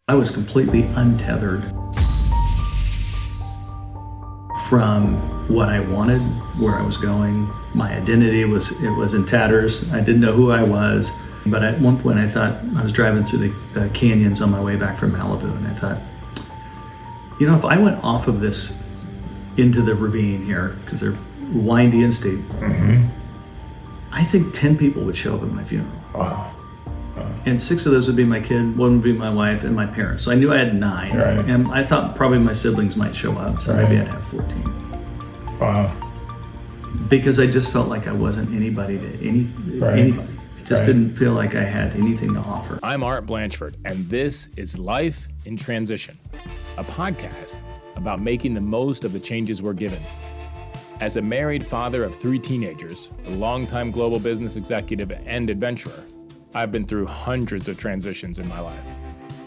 I was completely untethered from what I wanted, where I was going. My identity was in tatters. I didn't know who I was. But at one point I thought, I was driving through the canyons on my way back from Malibu, and I thought, if I went off of this into the ravine here, because they're windy and steep, I think 10 people would show up at my funeral. Wow. And 6 of those would be my kid, 1 would be my wife, and my parents. So I knew I had 9. Right. And I thought probably my siblings might show up, so maybe I'd have 14. Wow. Because I just felt like I wasn't anybody to anybody. I just didn't feel like I had anything to offer. I'm Art Blanchford, and this is Life in Transition, a podcast about making the most of the changes we're given. As a married father of 3 teenagers, a longtime global business executive and adventurer, I've been through hundreds of transitions in my life.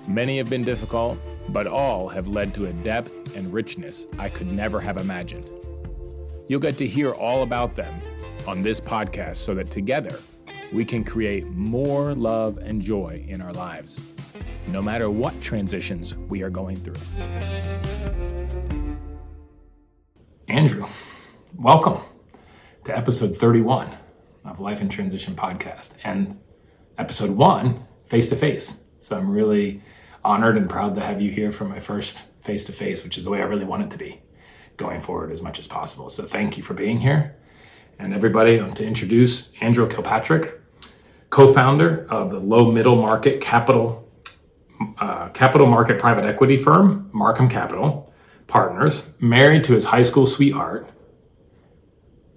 Many have been difficult, but all have led to a depth and richness I could never have imagined. You'll get to hear all about them on this podcast so that together we can create more love and joy in our lives, no matter what transitions we are going through. Andrew, welcome to episode 31 of Life in Transition podcast, and episode 1, face-to-face. So I'm really honored and proud to have you here for my first face-to-face, which is the way I really want it to be going forward as much as possible. So thank you for being here. And everybody, I want to introduce Andrew Kilpatrick, co-founder of the low middle market capital market private equity firm, Markham Capital Partners, married to his high school sweetheart,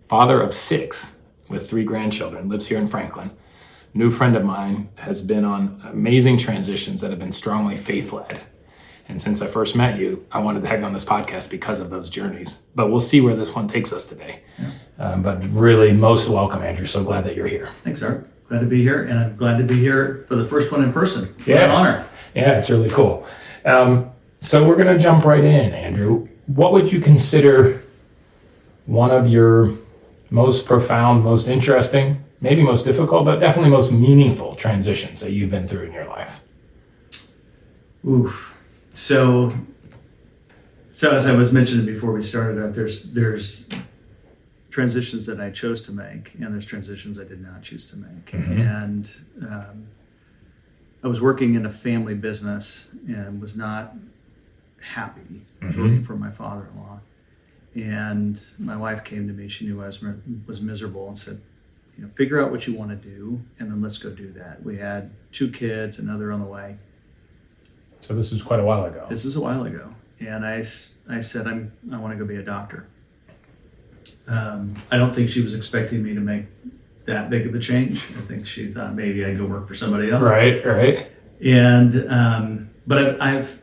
father of 6 with 3 grandchildren, lives here in Franklin. New friend of mine, has been on amazing transitions that have been strongly faith-led. And since I first met you, I wanted to have you on this podcast because of those journeys. But we'll see where this one takes us today. Yeah. But really, most welcome, Andrew. So glad that you're here. Thanks, Art. Glad to be here, and I'm glad to be here for the first one in person. It's an honor. Yeah, it's really cool. So we're going to jump right in, Andrew. What would you consider one of your most profound, most interesting, maybe most difficult, but definitely most meaningful transitions that you've been through in your life? Oof. So as I was mentioning before we started out, there's transitions that I chose to make, and there's transitions I did not choose to make. Mm-hmm. And I was working in a family business and was not happy. I was working for my father-in-law, and my wife came to me. She knew I was miserable and said, figure out what you want to do, and then let's go do that. We had 2 kids, another on the way. So this was quite a while ago. This is a while ago. And I said, I want to go be a doctor. I don't think she was expecting me to make that big of a change. I think she thought maybe I'd go work for somebody else. Right. And, but I've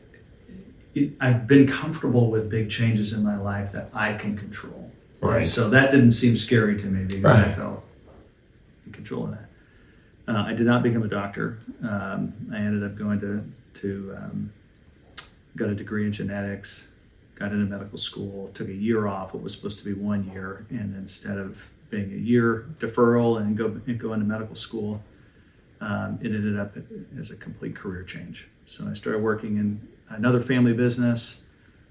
been comfortable with big changes in my life that I can control. Right. And so that didn't seem scary to me because I felt in control of that. I did not become a doctor. I ended up going got a degree in genetics, got into medical school, took a year off. It was supposed to be 1 year. And instead of being a year deferral and go into medical school, it ended up as a complete career change. So I started working in another family business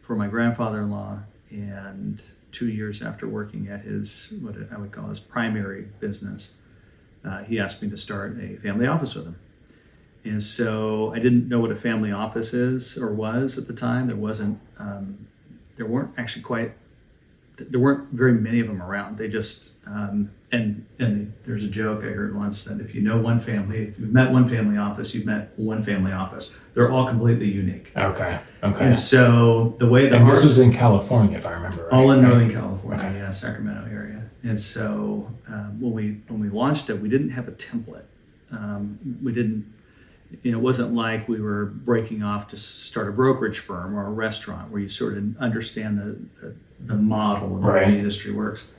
for my grandfather-in-law, and 2 years after working at his, what I would call his primary business, he asked me to start a family office with him. And so I didn't know what a family office is or was at the time. There weren't very many of them around. They just, and there's a joke I heard once that if you know one family, if you've met one family office, you've met one family office. They're all completely unique. Okay. And so the way that this was in California, if I remember right. All in Northern California, Sacramento area. And so when we launched it, we didn't have a template. It wasn't like we were breaking off to start a brokerage firm or a restaurant where you sort of understand the model of the way the industry works.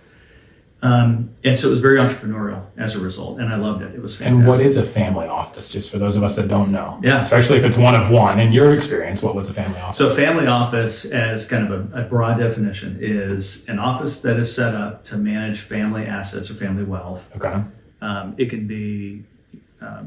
And so it was very entrepreneurial as a result, and I loved it. It was fantastic. And what is a family office, just for those of us that don't know? Yeah. Especially if it's one of one. In your experience, what was a family office? So a family office, as kind of a broad definition, is an office that is set up to manage family assets or family wealth. Okay. It can be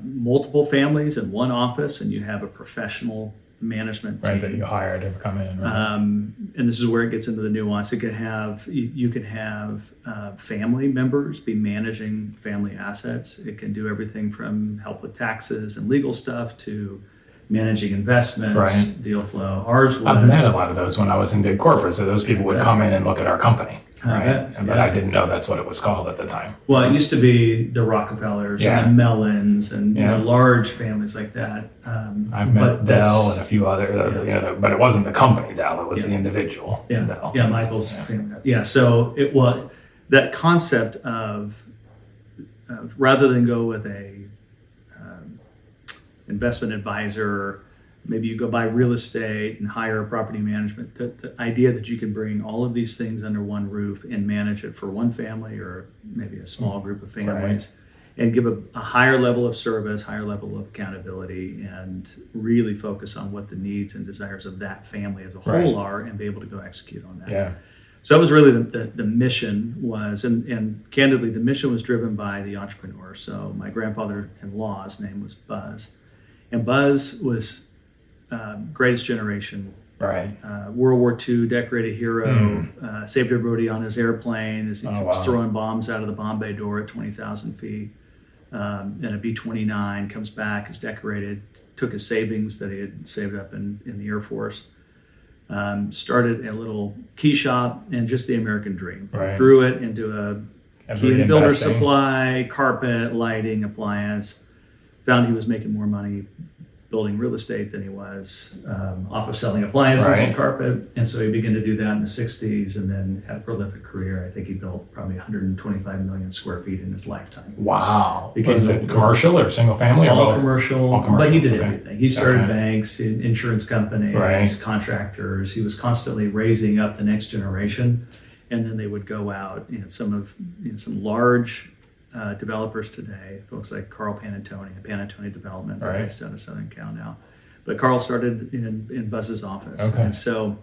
multiple families in one office, and you have a professional management team. Right, that you hire to come in. Right? And this is where it gets into the nuance. It could have you could have family members be managing family assets. It can do everything from help with taxes and legal stuff to managing investments, Right. deal flow. Ours was. I've met a lot of those when I was in big corporate. So those people would come in and look at our company. Right. bet. But I didn't know that's what it was called at the time. Well, it used to be the Rockefellers Yeah. and the Mellons and Yeah. large families like that. I've met Dell and a few other, but it wasn't the company Dell, it was Yeah. the individual Yeah, Dell. yeah, Michael's family. Yeah, so it was that concept of rather than go with a investment advisor, maybe you go buy real estate and hire a property management. The idea that you can bring all of these things under one roof and manage it for one family or maybe a small group of families, and give a higher level of service, higher level of accountability, and really focus on what the needs and desires of that family as a whole are, and be able to go execute on that. Yeah. So that was really the mission was, and candidly, the mission was driven by the entrepreneur. So my grandfather-in-law's name was Buzz, and Buzz was greatest generation. Right. World War II decorated hero, saved everybody on his airplane as he was throwing bombs out of the bomb bay door at 20,000 feet. And a B-29 comes back, is decorated, took his savings that he had saved up in the Air Force, started a little key shop and just the American dream. Right. Grew it into a key and builder investing. supply, carpet, lighting, appliance. Found he was making more money building real estate than he was off of selling appliances and carpet. And so he began to do that in the 60s and then had a prolific career. I think he built probably 125 million square feet in his lifetime. Wow. Because was it commercial or single family? All or both? commercial, All commercial, but he did okay. everything. He started Okay. banks, insurance companies, contractors. He was constantly raising up the next generation. And then they would go out, some large developers today, folks like Carl Panantoni Development, based out of Southern Cal now. But Carl started in Buzz's office. Okay. And so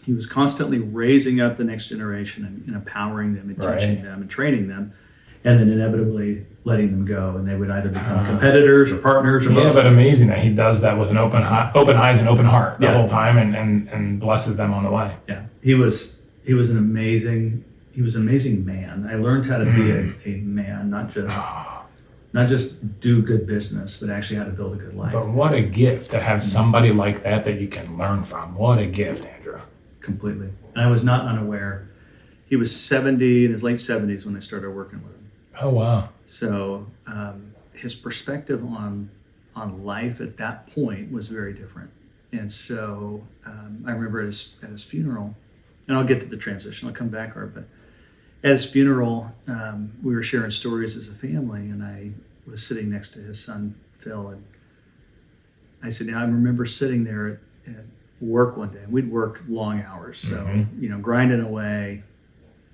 he was constantly raising up the next generation and empowering them and teaching them and training them, and then inevitably letting them go. And they would either become competitors or partners or both. Yeah, but amazing that he does that with an open eyes and open heart the whole time and blesses them on the way. Yeah, he was an amazing man. I learned how to be a man, not just do good business, but actually how to build a good life. But what a gift to have somebody like that you can learn from. What a gift, Andrew. Completely. And I was not unaware. He was 70, in his late 70s when I started working with him. Oh, wow. So his perspective on life at that point was very different. And so I remember at his funeral, and I'll get to the transition, I'll come back, Art, but at his funeral, we were sharing stories as a family, and I was sitting next to his son, Phil, and I said, I remember sitting there at work one day, and we'd work long hours, so, grinding away,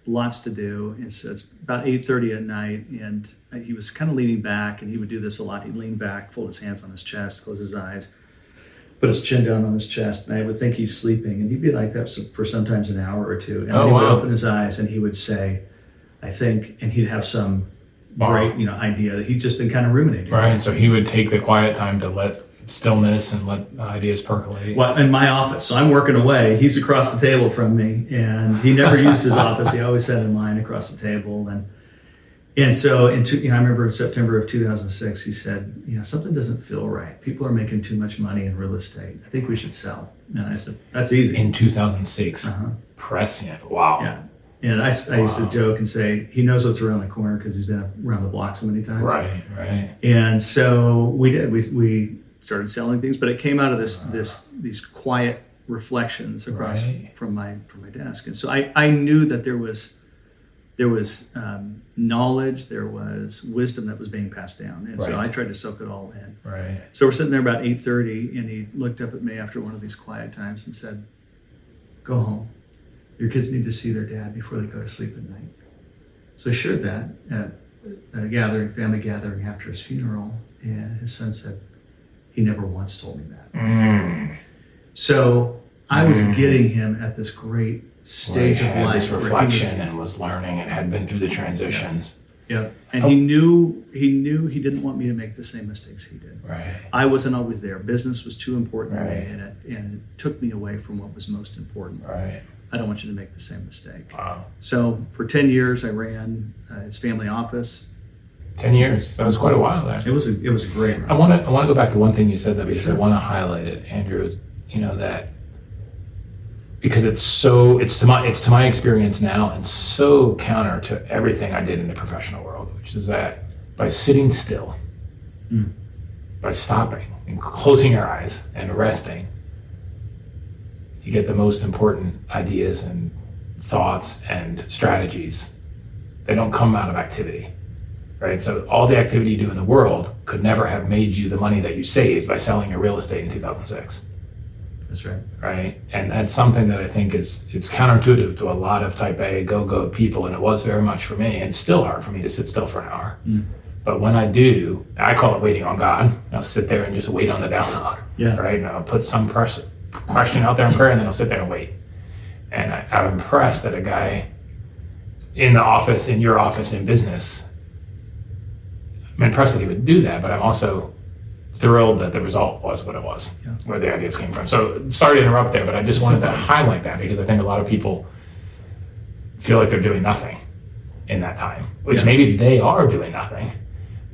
lots to do, and so it's about 8:30 at night, and he was kind of leaning back, and he would do this a lot. He'd lean back, fold his hands on his chest, close his eyes, put his chin down on his chest, and I would think he's sleeping, and he'd be like that for sometimes an hour or two, and then he would open his eyes, and he would say, I think, and he'd have some great, idea that he'd just been kind of ruminating. Right, so he would take the quiet time to let stillness and let ideas percolate. Well, in my office, so I'm working away, he's across the table from me, and he never used his office, he always sat in mine across the table, and so, I remember in September of 2006, he said, something doesn't feel right. People are making too much money in real estate. I think we should sell. And I said, that's easy. In 2006. Prescient. Wow. Yeah. And I used to joke and say, he knows what's around the corner because he's been around the block so many times. Right. And so we did. We started selling things, but it came out of these quiet reflections across from my desk. And so I knew that there was knowledge, there was wisdom that was being passed down. And so I tried to soak it all in. Right. So we're sitting there about 8:30, and he looked up at me after one of these quiet times and said, go home. Your kids need to see their dad before they go to sleep at night. So I shared that at a family gathering after his funeral, and his son said, he never once told me that. So I was getting him at this great stage of life, this reflection and was learning and had been through the transitions. Yeah, and he knew he didn't want me to make the same mistakes he did. Right. I wasn't always there. Business was too important Right. to me, and it took me away from what was most important. Right. I don't want you to make the same mistake. Wow. So for 10 years, I ran his family office. 10 years. That was quite a while there. It was a great run. I want to go back to one thing you said though, because Sure. I want to highlight it, Andrew. That because it's to my experience now, and so counter to everything I did in the professional world, which is that by sitting still, by stopping and closing your eyes and resting, you get the most important ideas and thoughts and strategies. They don't come out of activity. Right? So all the activity you do in the world could never have made you the money that you saved by selling your real estate in 2006. That's right. Right? And that's something that I think it's counterintuitive to a lot of type A go people, and it was very much for me, and it's still hard for me to sit still for an hour. But when I do, I call it waiting on God. I'll sit there and just wait on the download. Yeah. Right? And I'll put some question out there in prayer, and then I'll sit there and wait. And I'm impressed that a guy in the office, in your office, in business, I'm impressed that he would do that, but I'm also thrilled that the result was what it was, where the ideas came from. So sorry to interrupt there, but I just wanted to highlight that because I think a lot of people feel like they're doing nothing in that time, which maybe they are doing nothing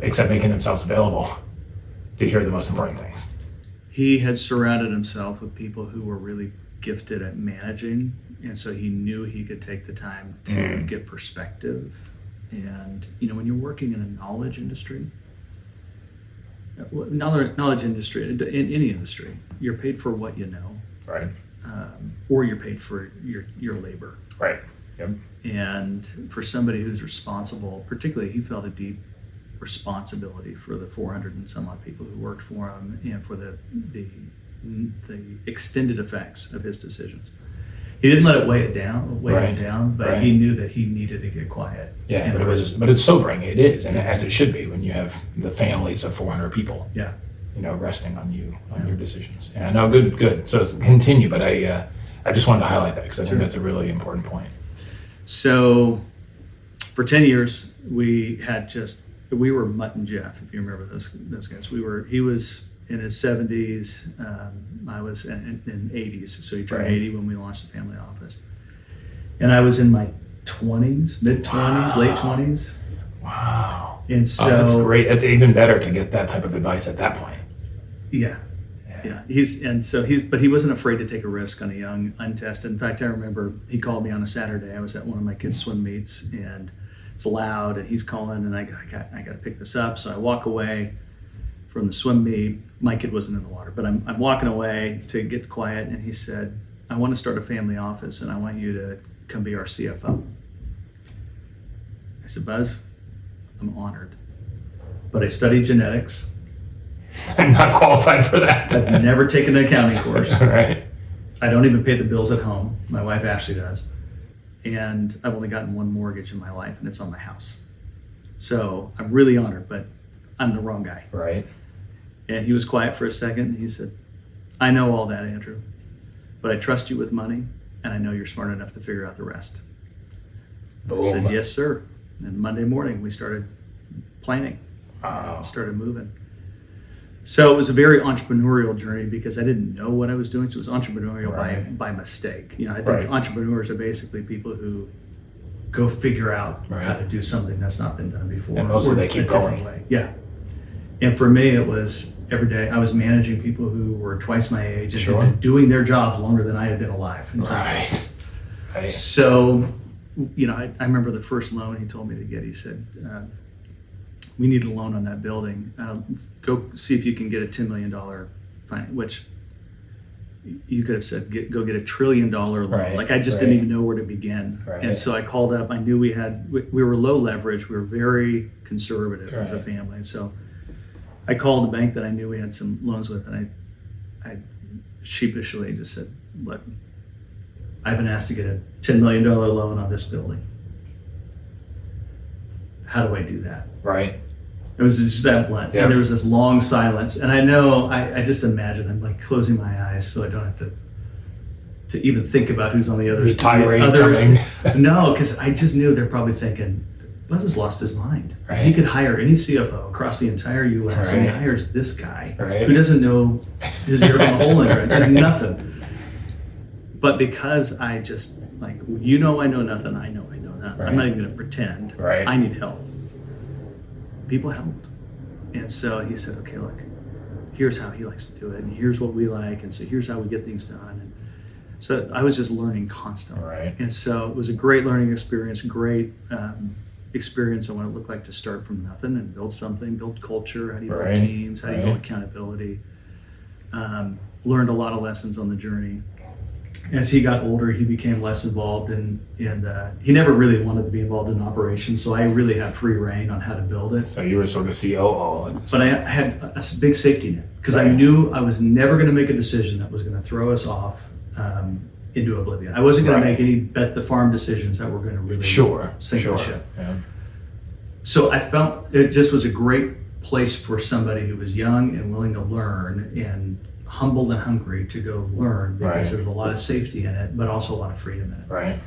except making themselves available to hear the most important things. He had surrounded himself with people who were really gifted at managing, and so he knew he could take the time to get perspective. And when you're working in a knowledge industry, in any industry, you're paid for what you know, Right. Or you're paid for your labor. Right. Yep. And for somebody who's responsible, particularly, he felt a deep responsibility for the 400 and some odd people who worked for him, and for the extended effects of his decisions. He didn't let it weigh him down, but he knew that he needed to get quiet. Yeah, but it's sobering. It is, and as it should be when you have the families of 400 people. Yeah. Resting on you, on your decisions. Yeah, no, good. So continue, but I just wanted to highlight that because I think that's a really important point. So for 10 years, we were Mutt and Jeff, if you remember those guys. He was in his 70s, I was in 80s, so he turned 80 when we launched the family office. And I was in my 20s, mid-20s, late 20s. Wow. And so that's great. That's even better to get that type of advice at that point. Yeah. But he wasn't afraid to take a risk on a young, untested. In fact, I remember he called me on a Saturday. I was at one of my kids' swim meets, and it's loud, and he's calling, and I got to pick this up. So I walk away from the swim meet. My kid wasn't in the water, but I'm walking away to get quiet, and he said, "I want to start a family office, and I want you to come be our CFO." I said, "Buzz, I'm honored, but I studied genetics. I'm not qualified for that. I've never taken an accounting course. Right. I don't even pay the bills at home. My wife Ashley does. And I've only gotten one mortgage in my life, and it's on my house. So I'm really honored, but I'm the wrong guy." Right. And he was quiet for a second, and he said, "I know all that, Andrew, but I trust you with money, and I know you're smart enough to figure out the rest." Boom. I said, "Yes, sir." And Monday morning, we started planning. Wow. Started moving. So it was a very entrepreneurial journey because I didn't know what I was doing. So it was entrepreneurial by mistake. I think entrepreneurs are basically people who go figure out how to do something that's not been done before. And mostly they keep going. Way. Yeah. And for me, it was every day. I was managing people who were twice my age and had been doing their jobs longer than I had been alive. In some cases. Right. So, I remember the first loan he told me to get. He said, "We need a loan on that building. Go see if you can get a $10 million finance," which you could have said, go get $1 trillion loan. Right, Like I just didn't even know where to begin. Right. And so I called up. I knew we were low leverage. We were very conservative as a family. And so I called the bank that I knew we had some loans with, and I sheepishly just said, "Look, I've been asked to get a $10 million loan on this building. How do I do that?" Right. It was just that blunt. Yeah. And there was this long silence. And I know, I just imagine I'm like closing my eyes so I don't have to even think about who's on the other tirade others. coming. No, because I just knew they're probably thinking, Buzz has lost his mind. Right. He could hire any CFO across the entire U.S. and he Right. hires this guy Right. who doesn't know his ear from a hole in it, just nothing. But because I just like, I know nothing. I know nothing. Right. I'm not even going to pretend. Right. I need help. People helped. And so he said, okay, look, here's how he likes to do it. And here's what we like. And so here's how we get things done. And so I was just learning constantly. Right. And so it was a great learning experience, great experience on what it looked like to start from nothing and build something, build culture, how do you build Right. teams, how do you build Right. accountability. Learned a lot of lessons on the journey. As he got older, he became less involved and he never really wanted to be involved in operations. So I really had free reign on how to build it. So you were sort of COO. But I had a big safety net because I Right. knew I was never going to make a decision that was going to throw us off into oblivion. I wasn't going Right. to make any bet the farm decisions that were going to really sink the ship. Yeah. So I felt it just was a great place for somebody who was young and willing to learn and humbled and hungry to go learn because Right. there was a lot of safety in it, but also a lot of freedom in it. Right.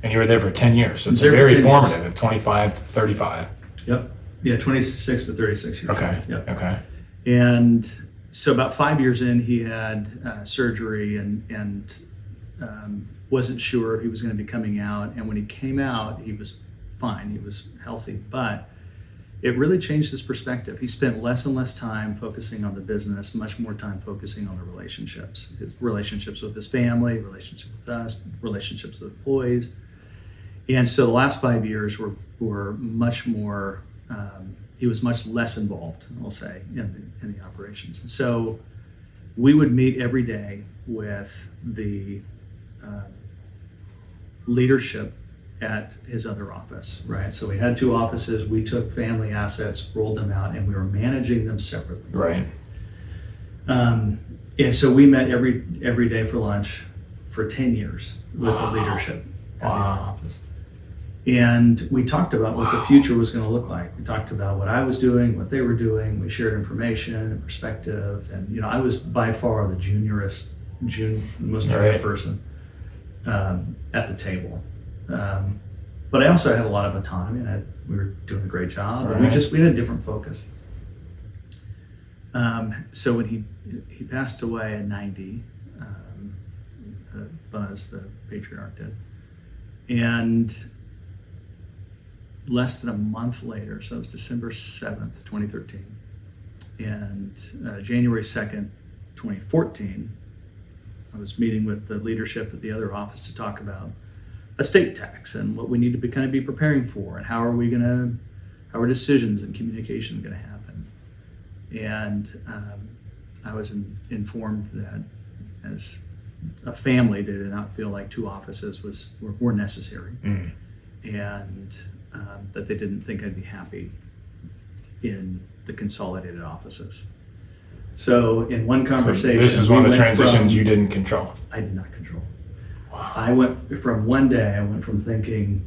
And you were there for 10 years. So it's There for very 10 years. formative, of 25 to 35. Yep. Yeah, 26 to 36 years. Okay. Yep. Okay. And so about 5 years in, he had surgery and wasn't sure if he was going to be coming out. And when he came out, he was fine. He was healthy, but it really changed his perspective. He spent less and less time focusing on the business, much more time focusing on the relationships, his relationships with his family, relationships with us, relationships with employees. And so the last 5 years were much more, he was much less involved, I'll say, in the operations. And so we would meet every day with the leadership at his other office, right? So we had 2 offices. We took family assets, rolled them out, and we were managing them separately. Right. And so we met every day for lunch for 10 years with the leadership at the other office. And we talked about what the future was going to look like. We talked about what I was doing, what they were doing. We shared information and perspective. And, I was by far the most junior Right. person at the table. But I also had a lot of autonomy and we were doing a great job. Right. And we had a different focus. So when he passed away at 90, Buzz, the patriarch, did. And less than a month later, so it was December 7th, 2013, and January 2nd, 2014, I was meeting with the leadership at the other office to talk about estate tax and what we need to be preparing for and how are decisions and communication going to happen. And I was informed that as a family, they did not feel like 2 offices were necessary. And that they didn't think I'd be happy in the consolidated offices. So in one conversation, So this is one of the we went transitions you didn't control. I did not control. Wow. I went from thinking,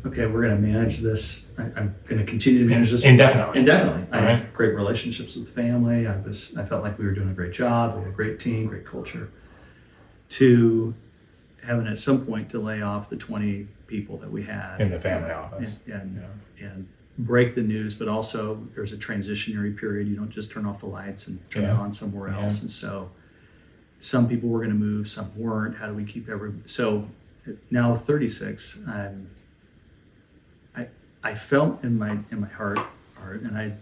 okay, we're going to manage this. I'm going to continue to manage this Indefinitely. I Right. had great relationships with the family. I felt like we were doing a great job. We had a great team, great culture. To having at some point to lay off the 20 people that we had In the family office. and break the news, but also there's a transitionary period. You don't just turn off the lights and turn it on somewhere else. And so some people were going to move, some weren't. How do we keep so now 36, I felt in my heart, and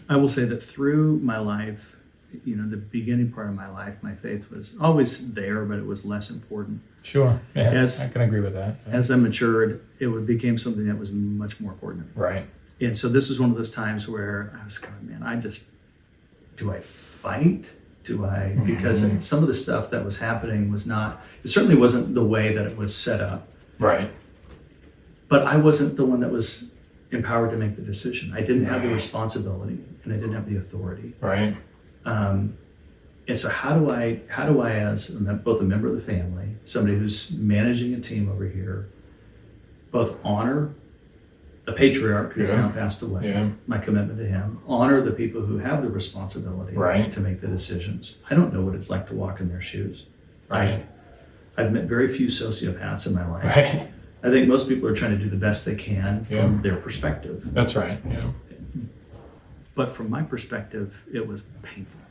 I will say that through my life, the beginning part of my life, my faith was always there, but it was less important. Sure. Yeah, As- I can agree with that. Yeah. As I matured, it became something that was much more important to me. Right. And so this was one of those times where I was going, man, do I fight? Because some of the stuff that was happening it certainly wasn't the way that it was set up. Right. But I wasn't the one that was empowered to make the decision. I didn't have the responsibility and I didn't have the authority. Right. And so how do I, as both a member of the family, somebody who's managing a team over here, both honor the patriarch who's now passed away, my commitment to him, honor the people who have the responsibility to make the decisions. I don't know what it's like to walk in their shoes. Right. I've met very few sociopaths in my life. Right. I think most people are trying to do the best they can from Yeah. their perspective. That's right. Yeah. But from my perspective, it was painful.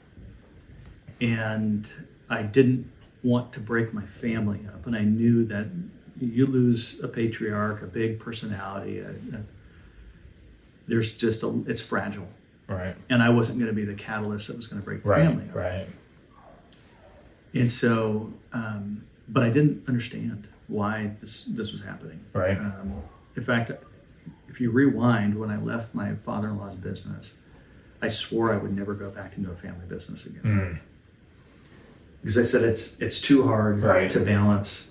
And I didn't want to break my family up. And I knew that you lose a patriarch, a big personality, it's fragile. Right. And I wasn't going to be the catalyst that was going to break the Right. family up. Right. And so, but I didn't understand why this was happening. Right. In fact, if you rewind, when I left my father-in-law's business, I swore I would never go back into a family business again. Because I said it's too hard Right. to balance.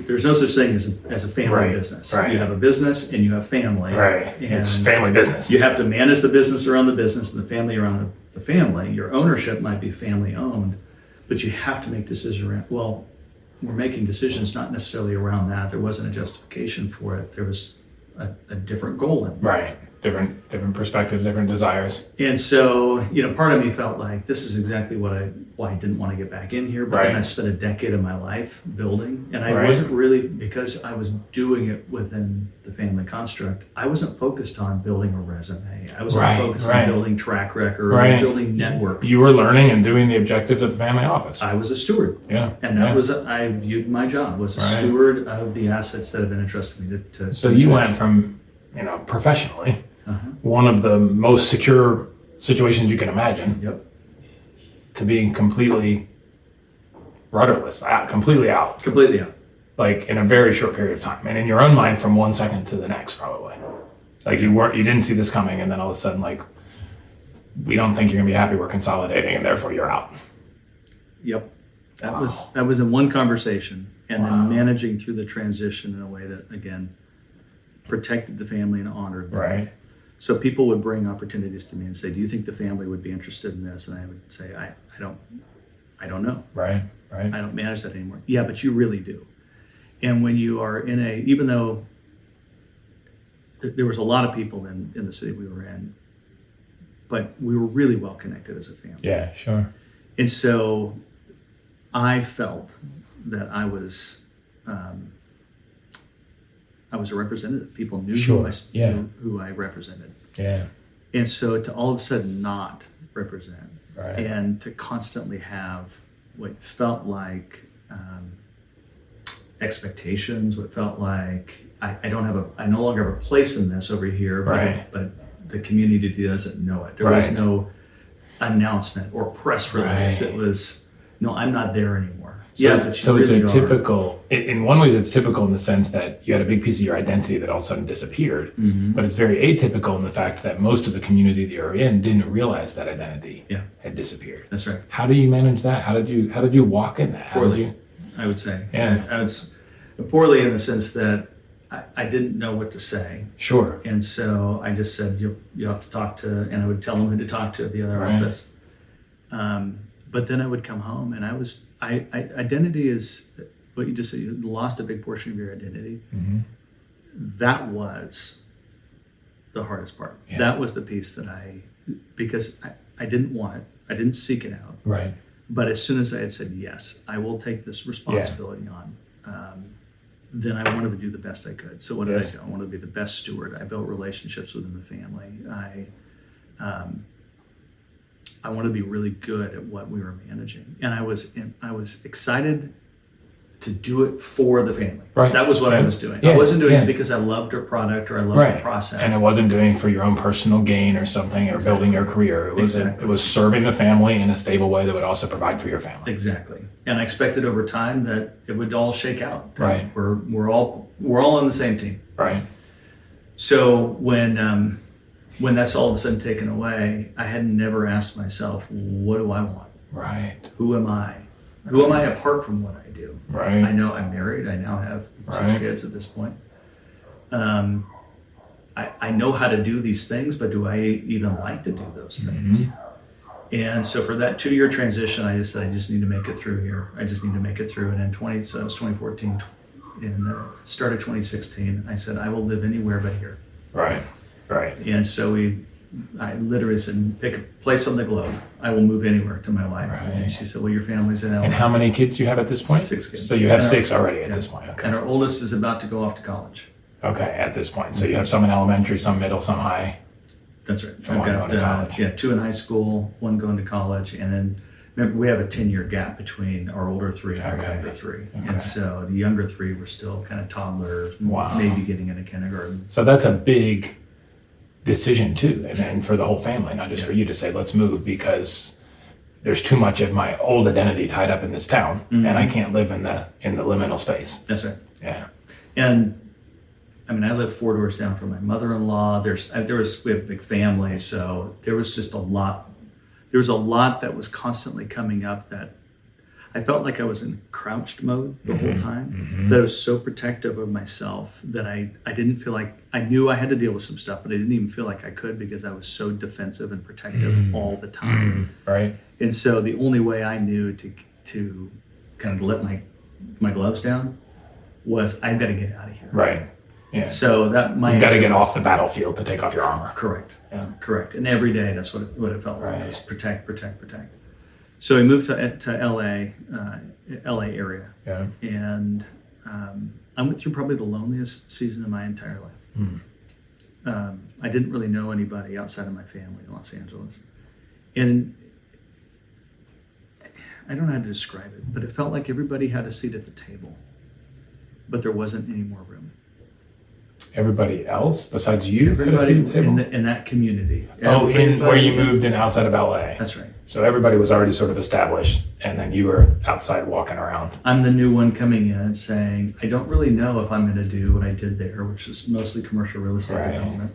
There's no such thing as a family Right. business. Right. You have a business and you have family. Right. And It's family business. you have to manage the business around the business and the family around the family. Your ownership might be family owned, but you have to make decisions around, well, we're making decisions not necessarily around that. There wasn't a justification for it. There was a different goal in it. Right. Different perspectives, different desires. And so, part of me felt like this is exactly why I didn't want to get back in here. But then Right. I spent a decade of my life building, and I Right. wasn't really, because I was doing it within the family construct, I wasn't focused on building a resume. I wasn't Right. focused Right. on building track record Right. or building network. You were learning and doing the objectives of the family office. I was a steward. Yeah. And that was, I viewed my job was a Right. steward of the assets that have been entrusted me to So you went from, professionally, one of the most secure situations you can imagine, Yep. to being completely rudderless, completely out, Completely out. like in a very short period of time, and in your own mind, from one second to the next, probably. Like you didn't see this coming, and then all of a sudden, like, we don't think you're gonna be happy. We're consolidating, and therefore you're out. Yep. That Wow. was in one conversation, and Wow. then managing through the transition in a way that, again, protected the family and honored them. Right. So people would bring opportunities to me and say, "Do you think the family would be interested in this?" And I would say, "I don't know. Right. I don't manage that anymore." Yeah, but you really do. And when you are even though there was a lot of people in the city we were in, but we were really well connected as a family. Yeah. Sure. And so I felt that I was a representative. People knew Sure. who I represented. Yeah. And so to all of a sudden not represent Right. and to constantly have what felt like expectations, what felt like I no longer have a place in this over here, Right. but the community doesn't know it. There was Right. no announcement or press release. Right. It was, no, I'm not there anymore. So but it's, you so it's really a are. typical, in one way it's typical in the sense that you had a big piece of your identity that all of a sudden disappeared, but it's very atypical in the fact that most of the community that you're in didn't realize that identity had disappeared. That's right. How do you manage that? How did you walk in that? How did Poorly, you? I would say. Yeah. I was poorly in the sense that I didn't know what to say. Sure. And so I just said, you have to talk to, and I would tell them who to talk to at the other Right. office. But then I would come home and identity is what you just said, you lost a big portion of your identity. Mm-hmm. That was the hardest part. Yeah. That was the piece that because I didn't want it. I didn't seek it out. Right. But as soon as I had said, yes, I will take this responsibility on, then I wanted to do the best I could. So what did I do? I wanted to be the best steward. I built relationships within the family. I wanted to be really good at what we were managing. And I was excited to do it for the family. Right. That was what I was doing. Yeah. I wasn't doing Yeah. it because I loved our product or I loved the process. And it wasn't doing it for your own personal gain or something or building your career. It was it was serving the family in a stable way that would also provide for your family. Exactly. And I expected over time that it would all shake out. Right. We're all on the same team. Right. So when that's all of a sudden taken away, I had never asked myself, what do I want? Right. Who am I? Who am I apart from what I do? Right. I know I'm married. I now have 6 Right. kids at this point. I know how to do these things, but do I even like to do those things? And so for that 2-year transition, I just said, I just need to make it through here. I just need to make it through. And so it was 2014. In the start of 2016, I said, I will live anywhere but here. Right. Right. And so we I literally said, pick a place on the globe. I will move anywhere to my wife. Right. And she said, well, your family's in LA. And how many kids do you have at this point? 6 kids. So you have And 6 already at this point. Okay. And our oldest is about to go off to college. Okay, at this point. So you have some in elementary, some middle, some high. That's right. And one going to college. 2 in high school, 1 going to college, and then remember we have a 10-year gap between our older 3 and our younger 3. Okay. And so the younger 3 were still kind of toddlers, Wow. maybe getting into kindergarten. So that's a big decision too, and for the whole family, not just for you to say, let's move because there's too much of my old identity tied up in this town, and I can't live in the liminal space. That's right. Yeah. And I mean, I live 4 doors down from my mother-in-law. We have a big family, so there was just a lot. There was a lot that was constantly coming up that I felt like I was in crouched mode the whole time. That I was so protective of myself that I didn't feel like, I knew I had to deal with some stuff, but I didn't even feel like I could because I was so defensive and protective all the time. Right. And so the only way I knew to kind of let my gloves down was I've got to get out of here. Right. Yeah. So that you got to get off the battlefield to take off your armor. Correct. Yeah. Correct. And every day that's what it felt like. Right. It was protect. So we moved to LA area. Yeah. And I went through probably the loneliest season of my entire life. I didn't really know anybody outside of my family in Los Angeles. And I don't know how to describe it, but it felt like everybody had a seat at the table, but there wasn't any more room. Everybody else besides you? Everybody in that community. Oh, in where you moved in outside of LA. That's right. So everybody was already sort of established, and then you were outside walking around. I'm the new one coming in and saying, I don't really know if I'm going to do what I did there, which is mostly commercial real estate development.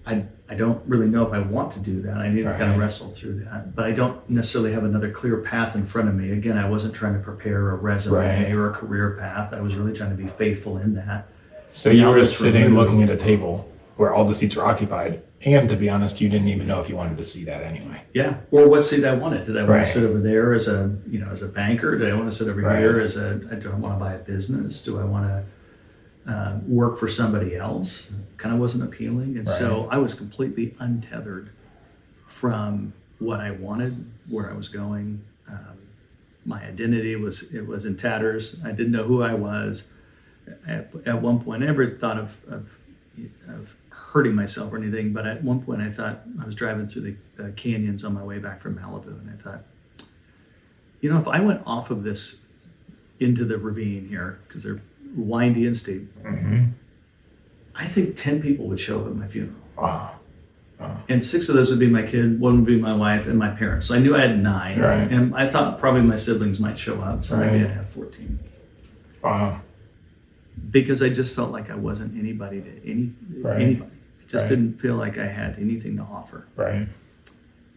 I don't really know if I want to do that. I need to kind of wrestle through that, but I don't necessarily have another clear path in front of me. Again, I wasn't trying to prepare a resume or a career path. I was really trying to be faithful in that. So you were sitting looking at a table where all the seats were occupied, and to be honest, you didn't even know if you wanted to see that anyway. Yeah, or what seat I wanted. Did I want to sit over there as a banker? Did I want to sit over here do I want to buy a business? Do I want to work for somebody else? Kind of wasn't appealing, and so I was completely untethered from what I wanted, where I was going. My identity was in tatters. I didn't know who I was. At one point, I never thought of hurting myself or anything, but at one point I thought, I was driving through the canyons on my way back from Malibu, and I thought, if I went off of this into the ravine here, because they're windy and steep, I think 10 people would show up at my funeral. Wow. And 6 of those would be my kid, 1 would be my wife, and my parents. So I knew I had 9, and I thought probably my siblings might show up, so maybe I'd have 14. Wow. Because I just felt like I wasn't anybody to anybody. I just didn't feel like I had anything to offer. Right.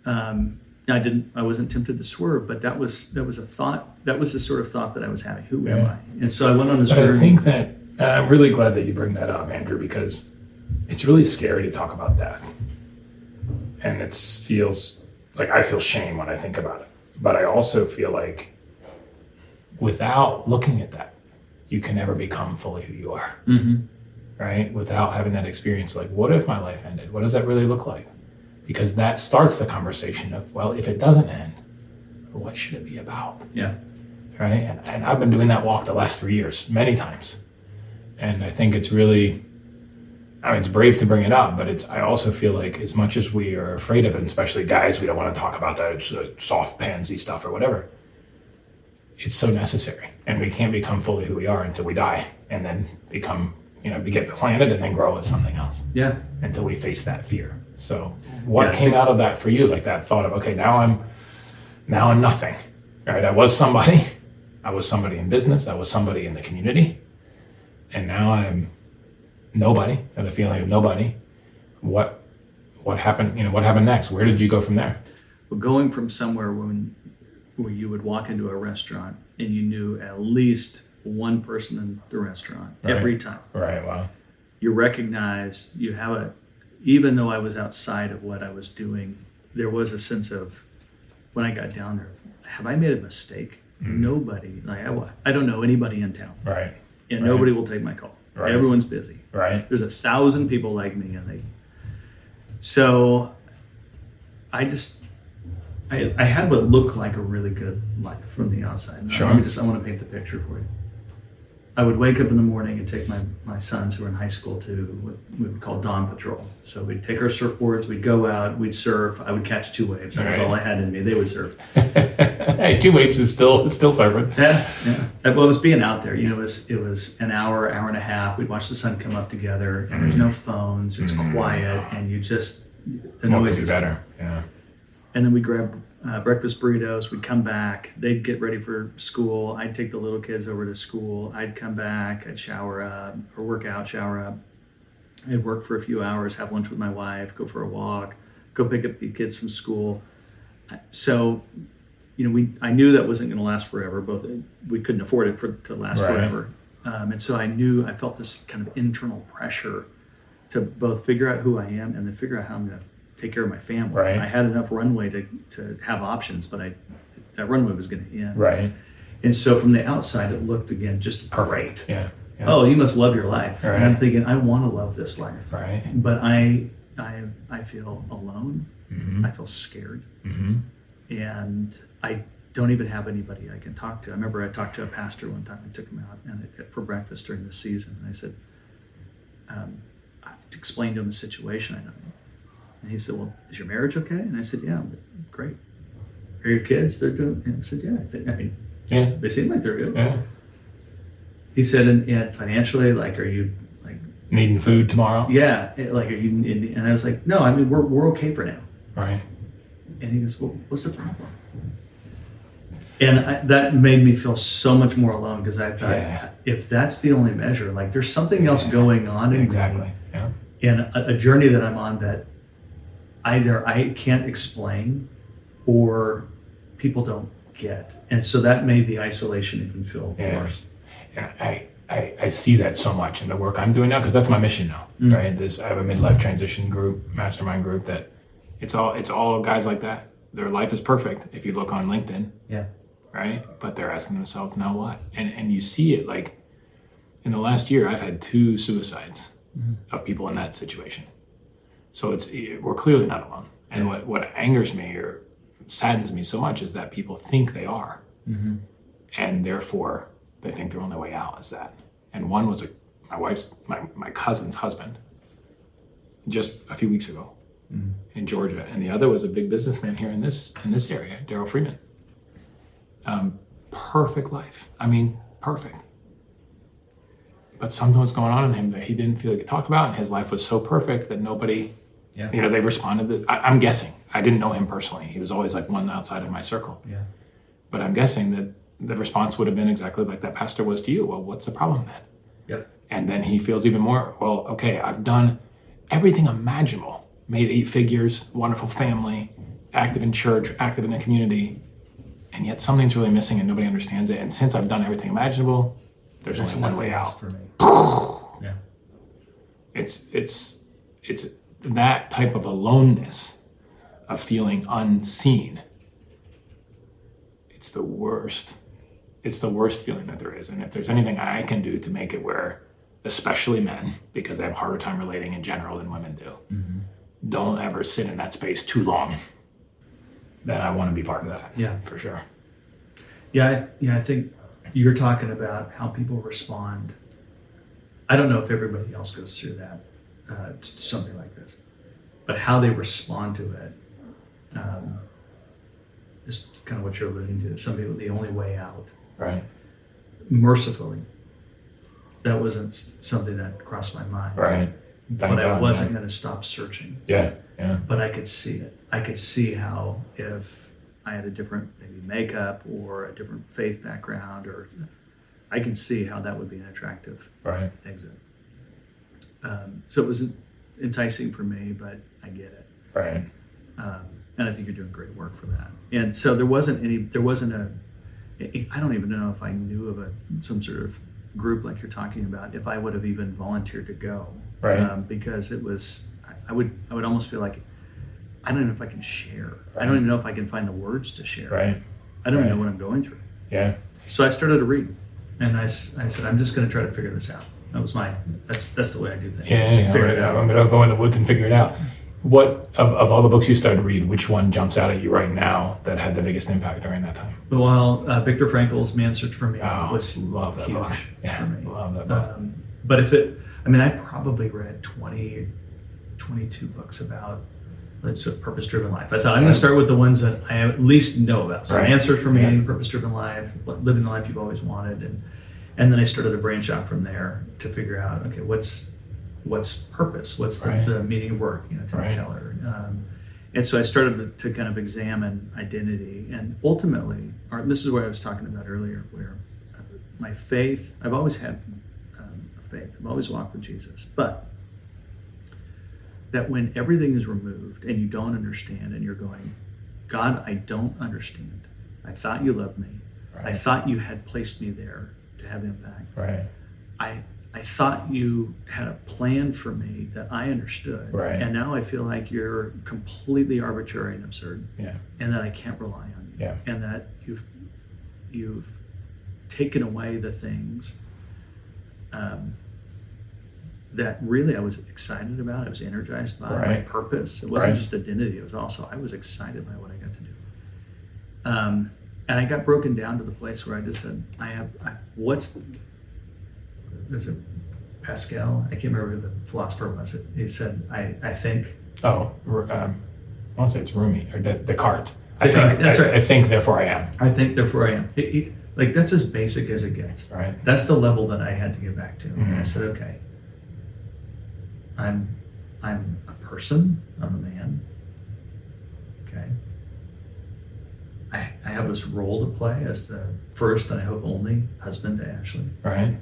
I wasn't tempted to swerve, but that was a thought. That was the sort of thought that I was having. Who am I? And so I went on this journey. I think that, and I'm really glad that you bring that up, Andrew, because it's really scary to talk about death. And it feels like I feel shame when I think about it. But I also feel like without looking at that, you can never become fully who you are, right? Without having that experience, like, what if my life ended? What does that really look like? Because that starts the conversation of, well, if it doesn't end, what should it be about? Yeah. Right? And I've been doing that walk the last 3 years, many times. And I think it's really, it's brave to bring it up, but I also feel like as much as we are afraid of it, and especially guys, we don't want to talk about that, it's soft pansy stuff or whatever. It's so necessary, and we can't become fully who we are until we die, and then become, get planted and then grow as something else. Yeah. Until we face that fear. So, what came out of that for you? Like that thought of, okay, now I'm nothing. Right? I was somebody in business. I was somebody in the community, and now I'm nobody. I have the feeling of nobody. What happened? What happened next? Where did you go from there? Well, going from somewhere where you would walk into a restaurant and you knew at least one person in the restaurant every time. Right, wow. You recognize, even though I was outside of what I was doing, there was a sense of, when I got down there, have I made a mistake? Nobody, I don't know anybody in town. Right. And nobody will take my call. Right. Everyone's busy. Right. There's 1,000 people like me, so I had what looked like a really good life from the outside. Sure. I want to paint the picture for you. I would wake up in the morning and take my sons who were in high school to what we would call dawn patrol. So we'd take our surfboards, we'd go out, we'd surf. I would catch 2 waves. That was all I had in me. They would surf. Hey, 2 waves is still surfing. Yeah. Well, it was being out there. You know, it was an hour and a half. We'd watch the sun come up together, and there's no phones. It's quiet, and you just the What noise could be is better? Yeah. And then we'd grab breakfast burritos. We'd come back. They'd get ready for school. I'd take the little kids over to school. I'd come back. I'd shower up or work out, shower up. I'd work for a few hours, have lunch with my wife, go for a walk, go pick up the kids from school. So, you know, I knew that wasn't going to last forever. We couldn't afford it to last forever. And so I felt this kind of internal pressure to both figure out who I am and then figure out how I'm going to take care of my family. Right. I had enough runway to have options, but that runway was going to end. Right. And so from the outside, it looked again just Perfect. great. Yeah. Oh, you must love your life. Right. And I'm thinking, I want to love this life. Right. But I feel alone. Mm-hmm. I feel scared. Mm-hmm. And I don't even have anybody I can talk to. I remember I talked to a pastor one time. I took him out for breakfast during the season. And I said, I explained to him the situation. And he said, well, is your marriage okay? And I said, yeah, great. Are your kids, they're doing? And I said, yeah, they seem like they're good. Yeah. He said, and financially, like, are you like Needing food tomorrow? Yeah, like, are you? And I was like, no, I mean, we're okay for now. Right. And he goes, well, what's the problem? And that made me feel so much more alone because I thought, if that's the only measure, like, there's something else going on in Exactly. me, Yeah. and a journey that I'm on that either I can't explain or people don't get. And so that made the isolation even feel worse. Yeah, I see that so much in the work I'm doing now because that's my mission now, right? I have a midlife transition group, mastermind group that it's all guys like that. Their life is perfect if you look on LinkedIn. Yeah. Right? But they're asking themselves, now what? And you see it like in the last year, I've had 2 suicides of people in that situation. So we're clearly not alone. And what angers me or saddens me so much is that people think they are. Mm-hmm. And therefore they think their only way out is that. And one was my cousin's husband just a few weeks ago in Georgia. And the other was a big businessman here in this area, Daryl Freeman. Perfect life. I mean, perfect. But something was going on in him that he didn't feel he could talk about, and his life was so perfect that nobody, they responded that, I'm guessing, I didn't know him personally. He was always like one outside of my circle. Yeah. But I'm guessing that the response would have been exactly like that pastor was to you. Well, what's the problem then? Yep. And then he feels even more, well, okay, I've done everything imaginable, made 8 figures, wonderful family, active in church, active in the community, and yet something's really missing and nobody understands it. And since I've done everything imaginable, there's only one way out. For me. Yeah. It's that type of aloneness of feeling unseen. It's the worst. It's the worst feeling that there is. And if there's anything I can do to make it where, especially men, because they have a harder time relating in general than women do, don't ever sit in that space too long, then I want to be part of that. Yeah, for sure. Yeah, I think you're talking about how people respond. I don't know if everybody else goes through that, something like this, but how they respond to it is kind of what you're alluding to. Some people, the only way out. Right. Mercifully, that wasn't something that crossed my mind. Right. But I wasn't going to stop searching. Yeah. But I could see it. I could see how if I had a different maybe makeup or a different faith background, or I can see how that would be an attractive exit. So it was enticing for me, but I get it. Right. And I think you're doing great work for that. And so there wasn't I don't even know if I knew of some sort of group like you're talking about, if I would have even volunteered to go. Right. Because it was, I would almost feel like, I don't know if I can share. Right. I don't even know if I can find the words to share. Right. I don't know what I'm going through. Yeah. So I started to read, and I said, I'm just going to try to figure this out. That was that's the way I do things. Yeah. Figure it out. I'm going to go in the woods and figure it out. What of all the books you started to read, which one jumps out at you right now that had the biggest impact during that time? Well, Viktor Frankl's Man's Search for Meaning Oh, was love that huge book. Yeah, for me. love that book. But I probably read 22 books about, let's say, purpose-driven life. I thought I'm going to start with the ones that I at least know about. So Right. Man's Search for Meaning, Purpose-Driven Life, Living the Life You've Always Wanted. And then I started to branch out from there to figure out, okay, what's purpose? What's the meaning of work? Tim Keller. And so I started to kind of examine identity, and ultimately, this is what I was talking about earlier, where my faith, I've always had a faith. I've always walked with Jesus, but that when everything is removed and you don't understand and you're going, God, I don't understand. I thought you loved me. Right. I thought you had placed me there to have impact. Right. I thought you had a plan for me that I understood. Right. And now I feel like you're completely arbitrary and absurd. Yeah. And that I can't rely on you. Yeah. And that you've taken away the things that really I was excited about. I was energized by my purpose. It wasn't just identity. It was also, I was excited by what I got to do. And I got broken down to the place where I just said, is it Pascal? I can't remember who the philosopher was. He said, I think. Oh, I want to say it's Rumi or Descartes. That's right. I think, therefore I am. I think, therefore I am. Like, that's as basic as it gets. Right. That's the level that I had to get back to. Mm-hmm. And I said, okay, I'm a person. I'm a man. Okay. I have this role to play as the first and I hope only husband to Ashley. Right.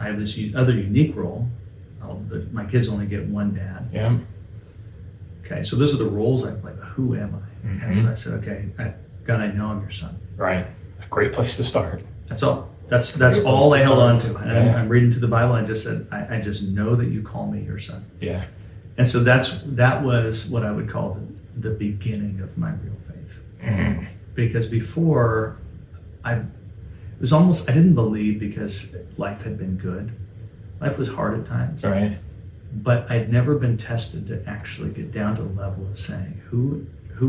I have this other unique role. My kids only get one dad. Yeah. Okay, so those are the roles I play, but who am I? Mm-hmm. And so I said, okay, God, I know I'm your son. Right. A great place to start. That's all. That's all I held on to. And Yeah. I'm reading to the Bible. I just said, I just know that you call me your son. Yeah. And so that was what I would call the beginning of my real faith. Mm-hmm. Because before, I didn't believe because life had been good. Life was hard at times. Right. But I'd never been tested to actually get down to the level of saying, who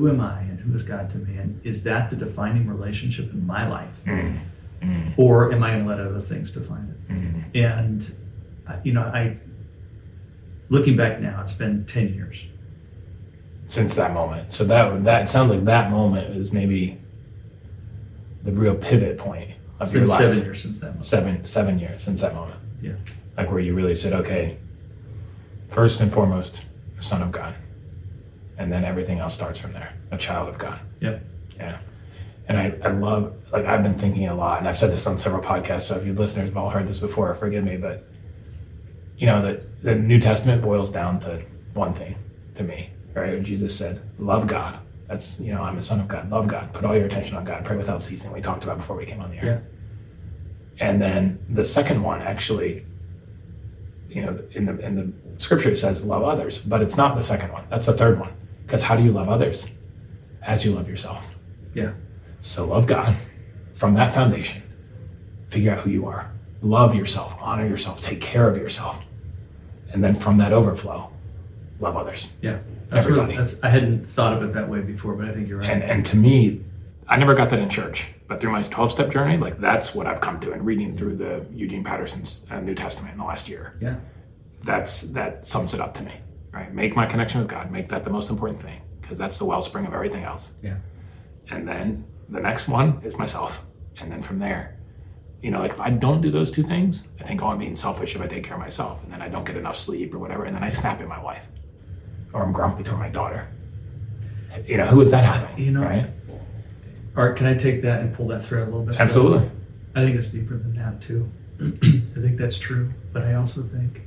am I and who is God to me? And is that the defining relationship in my life? Mm-hmm. Or am I going to let other things define it? Mm-hmm. And, I looking back now, it's been 10 years. Since that moment. So that sounds like that moment is maybe the real pivot point of It's your been life. 7 years since that moment. 7 years since that moment. Yeah. Like where you really said, okay, first and foremost, a son of God. And then everything else starts from there, a child of God. Yep. Yeah. And I love, like, I've been thinking a lot, and I've said this on several podcasts, so if you listeners have all heard this before, forgive me, but, the New Testament boils down to one thing to me, right? Jesus said, love God. That's, I'm a son of God. Love God. Put all your attention on God. Pray without ceasing. We talked about before we came on the air. Yeah. And then the second one, actually, in the scripture it says love others, but it's not the second one. That's the third one. Because how do you love others? As you love yourself. Yeah. So love God. From that foundation, figure out who you are. Love yourself. Honor yourself. Take care of yourself. And then from that overflow, love others. Yeah. Everybody. I hadn't thought of it that way before, but I think you're right. And to me, I never got that in church, but through my 12-step journey, like that's what I've come to, and reading through the Eugene Patterson's New Testament in the last year. Yeah. That sums it up to me, right? Make my connection with God, make that the most important thing, because that's the wellspring of everything else. Yeah. And then the next one is myself. And then from there, like if I don't do those two things, I think, I'm being selfish if I take care of myself, and then I don't get enough sleep or whatever, and then I snap at my wife, or I'm grumpy toward my daughter. Who is that happening? Right? Art, can I take that and pull that thread a little bit? Absolutely. I think it's deeper than that too. I think that's true, but I also think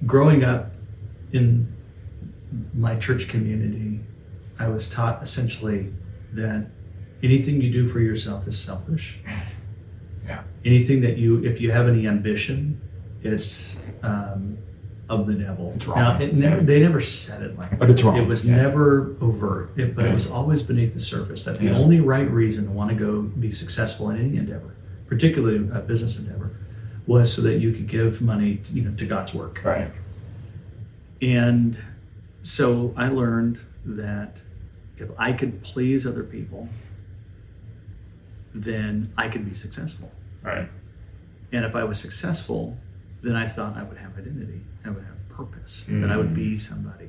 growing up in my church community, I was taught essentially that anything you do for yourself is selfish. Yeah. Anything that if you have any ambition, it's of the devil. It's wrong. Now, they never said it like that. But it's wrong. It was never overt, but it was always beneath the surface that the only right reason to want to go be successful in any endeavor, particularly a business endeavor, was so that you could give money to God's work. Right. And so I learned that if I could please other people, then I could be successful. Right. And if I was successful, then I thought I would have identity, I would have purpose, that I would be somebody.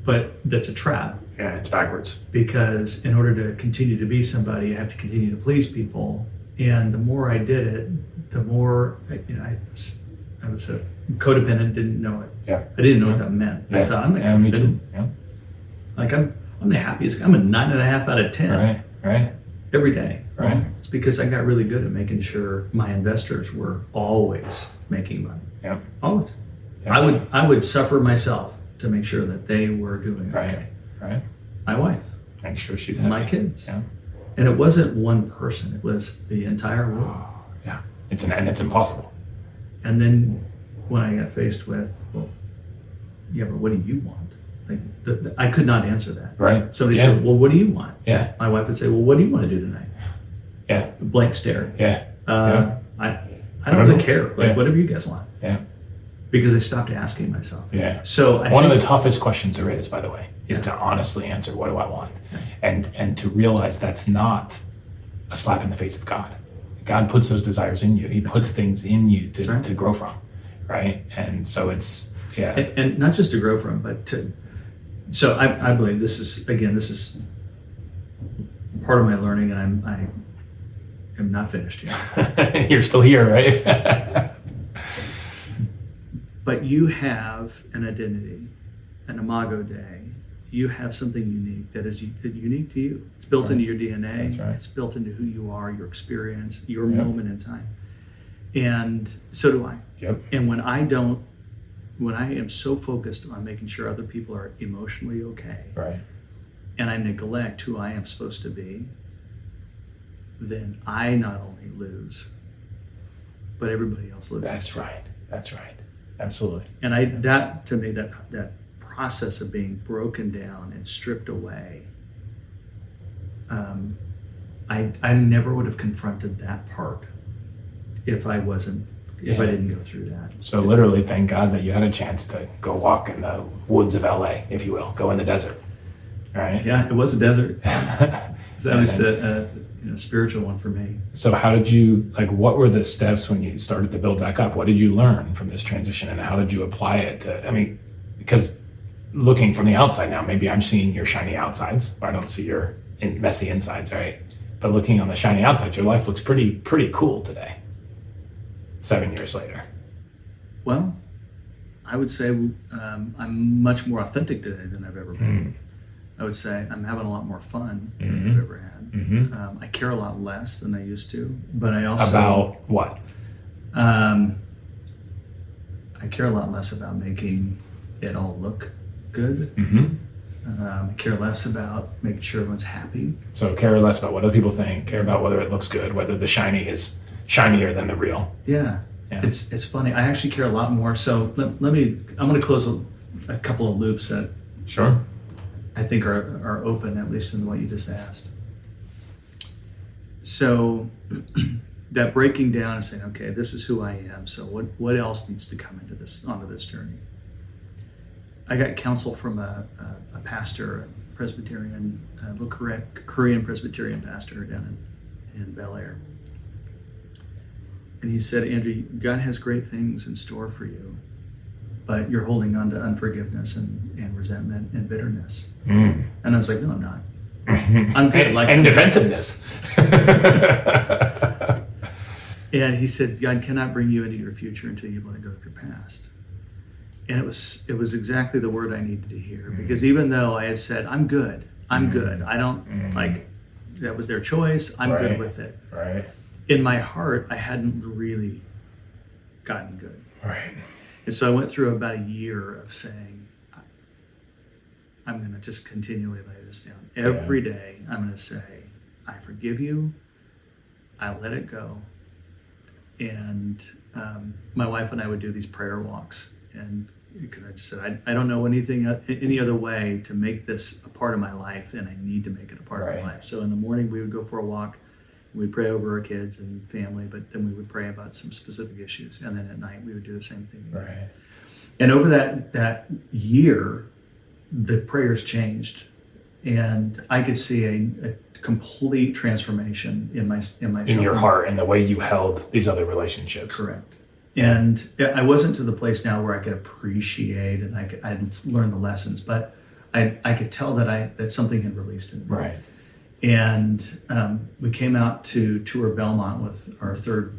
But that's a trap. Yeah, it's backwards. Because in order to continue to be somebody, you have to continue to please people. And the more I did it, the more I was a codependent, didn't know it. Yeah. I didn't know what that meant. Yeah. I thought I'm me too. Yeah. Like I'm the happiest. I'm a 9.5 out of 10 Right. every day. Right. It's because I got really good at making sure my investors were always making money. Yeah. Always. Yeah. I would suffer myself to make sure that they were doing Right. okay. Right. My wife, Make sure she's and my happy. kids. Yeah. And it wasn't one person, it was the entire world. Yeah. It's impossible. And then when I got faced with, well, yeah, but what do you want? Like, I could not answer that. Right. Somebody said, well, what do you want? Yeah. My wife would say, well, what do you want to do tonight? Yeah. A blank stare. Yeah. I don't really care. Like, Yeah. whatever you guys want. Yeah. Because I stopped asking myself. Yeah. So One of the toughest questions there is, by the way, is to honestly answer, what do I want? And to realize that's not a slap in the face of God. God puts those desires in you. He puts things in you to grow from, right? And so it's, And not just to grow from, but to, so I believe this is part of my learning, and I am not finished yet. You're still here, right? But you have an identity, an imago Dei. You have something unique that is unique to you. It's built into your DNA. That's right. It's built into who you are, your experience, your moment in time. And so do I. Yep. And when I am so focused on making sure other people are emotionally okay, Right. and I neglect who I am supposed to be, then I not only lose, but everybody else loses. That's right. Absolutely. And to me, that process of being broken down and stripped away, I never would have confronted that part if I didn't go through that. So literally, thank God that you had a chance to go walk in the woods of LA, if you will, go in the desert, right? Yeah, it was a desert. It's at least a spiritual one for me. So how did you, what were the steps when you started to build back up? What did you learn from this transition, and how did you apply it to, because looking from the outside now, maybe I'm seeing your shiny outsides, or I don't see your messy insides, right? But looking on the shiny outside, your life looks pretty cool today, 7 years later. Well, I would say I'm much more authentic today than I've ever been. I would say I'm having a lot more fun than I've ever had. I care a lot less than I used to, but I also... About what? I care a lot less about making it all look good. I care less about making sure everyone's happy. So care less about what other people think, care about whether it looks good, whether the shiny is shinier than the real. Yeah. It's funny. I actually care a lot more. So I'm going to close a couple of loops that Sure. I think are open, at least in what you just asked. So that breaking down and saying, okay, this is who I am. So what else needs to come onto this journey? I got counsel from a pastor, a Presbyterian, a little Korean Presbyterian pastor down in Bel Air. And he said, Andrew, God has great things in store for you, but you're holding on to unforgiveness and resentment and bitterness. And I was like, no, I'm not. I'm good. And defensiveness. And he said, God cannot bring you into your future until you've let go of your past. And it was exactly the word I needed to hear, because even though I had said, I'm good. I don't that was their choice. I'm good with it. Right. In my heart, I hadn't really gotten good. Right. And so I went through about a year of saying, I'm going to just continually lay this down. Every day, I'm going to say, I forgive you. I let it go. And my wife and I would do these prayer walks. And because I just said, I don't know any other way to make this a part of my life, and I need to make it a part of my life. So in the morning, we would go for a walk. We'd pray over our kids and family, but then we would pray about some specific issues. And then at night we would do the same thing. Right. And over that year, the prayers changed, and I could see a complete transformation in myself. In your heart and the way you held these other relationships. Correct. And I wasn't to the place now where I could appreciate and I'd learn the lessons, but I could tell that something had released in me. Right. And we came out to tour Belmont with our third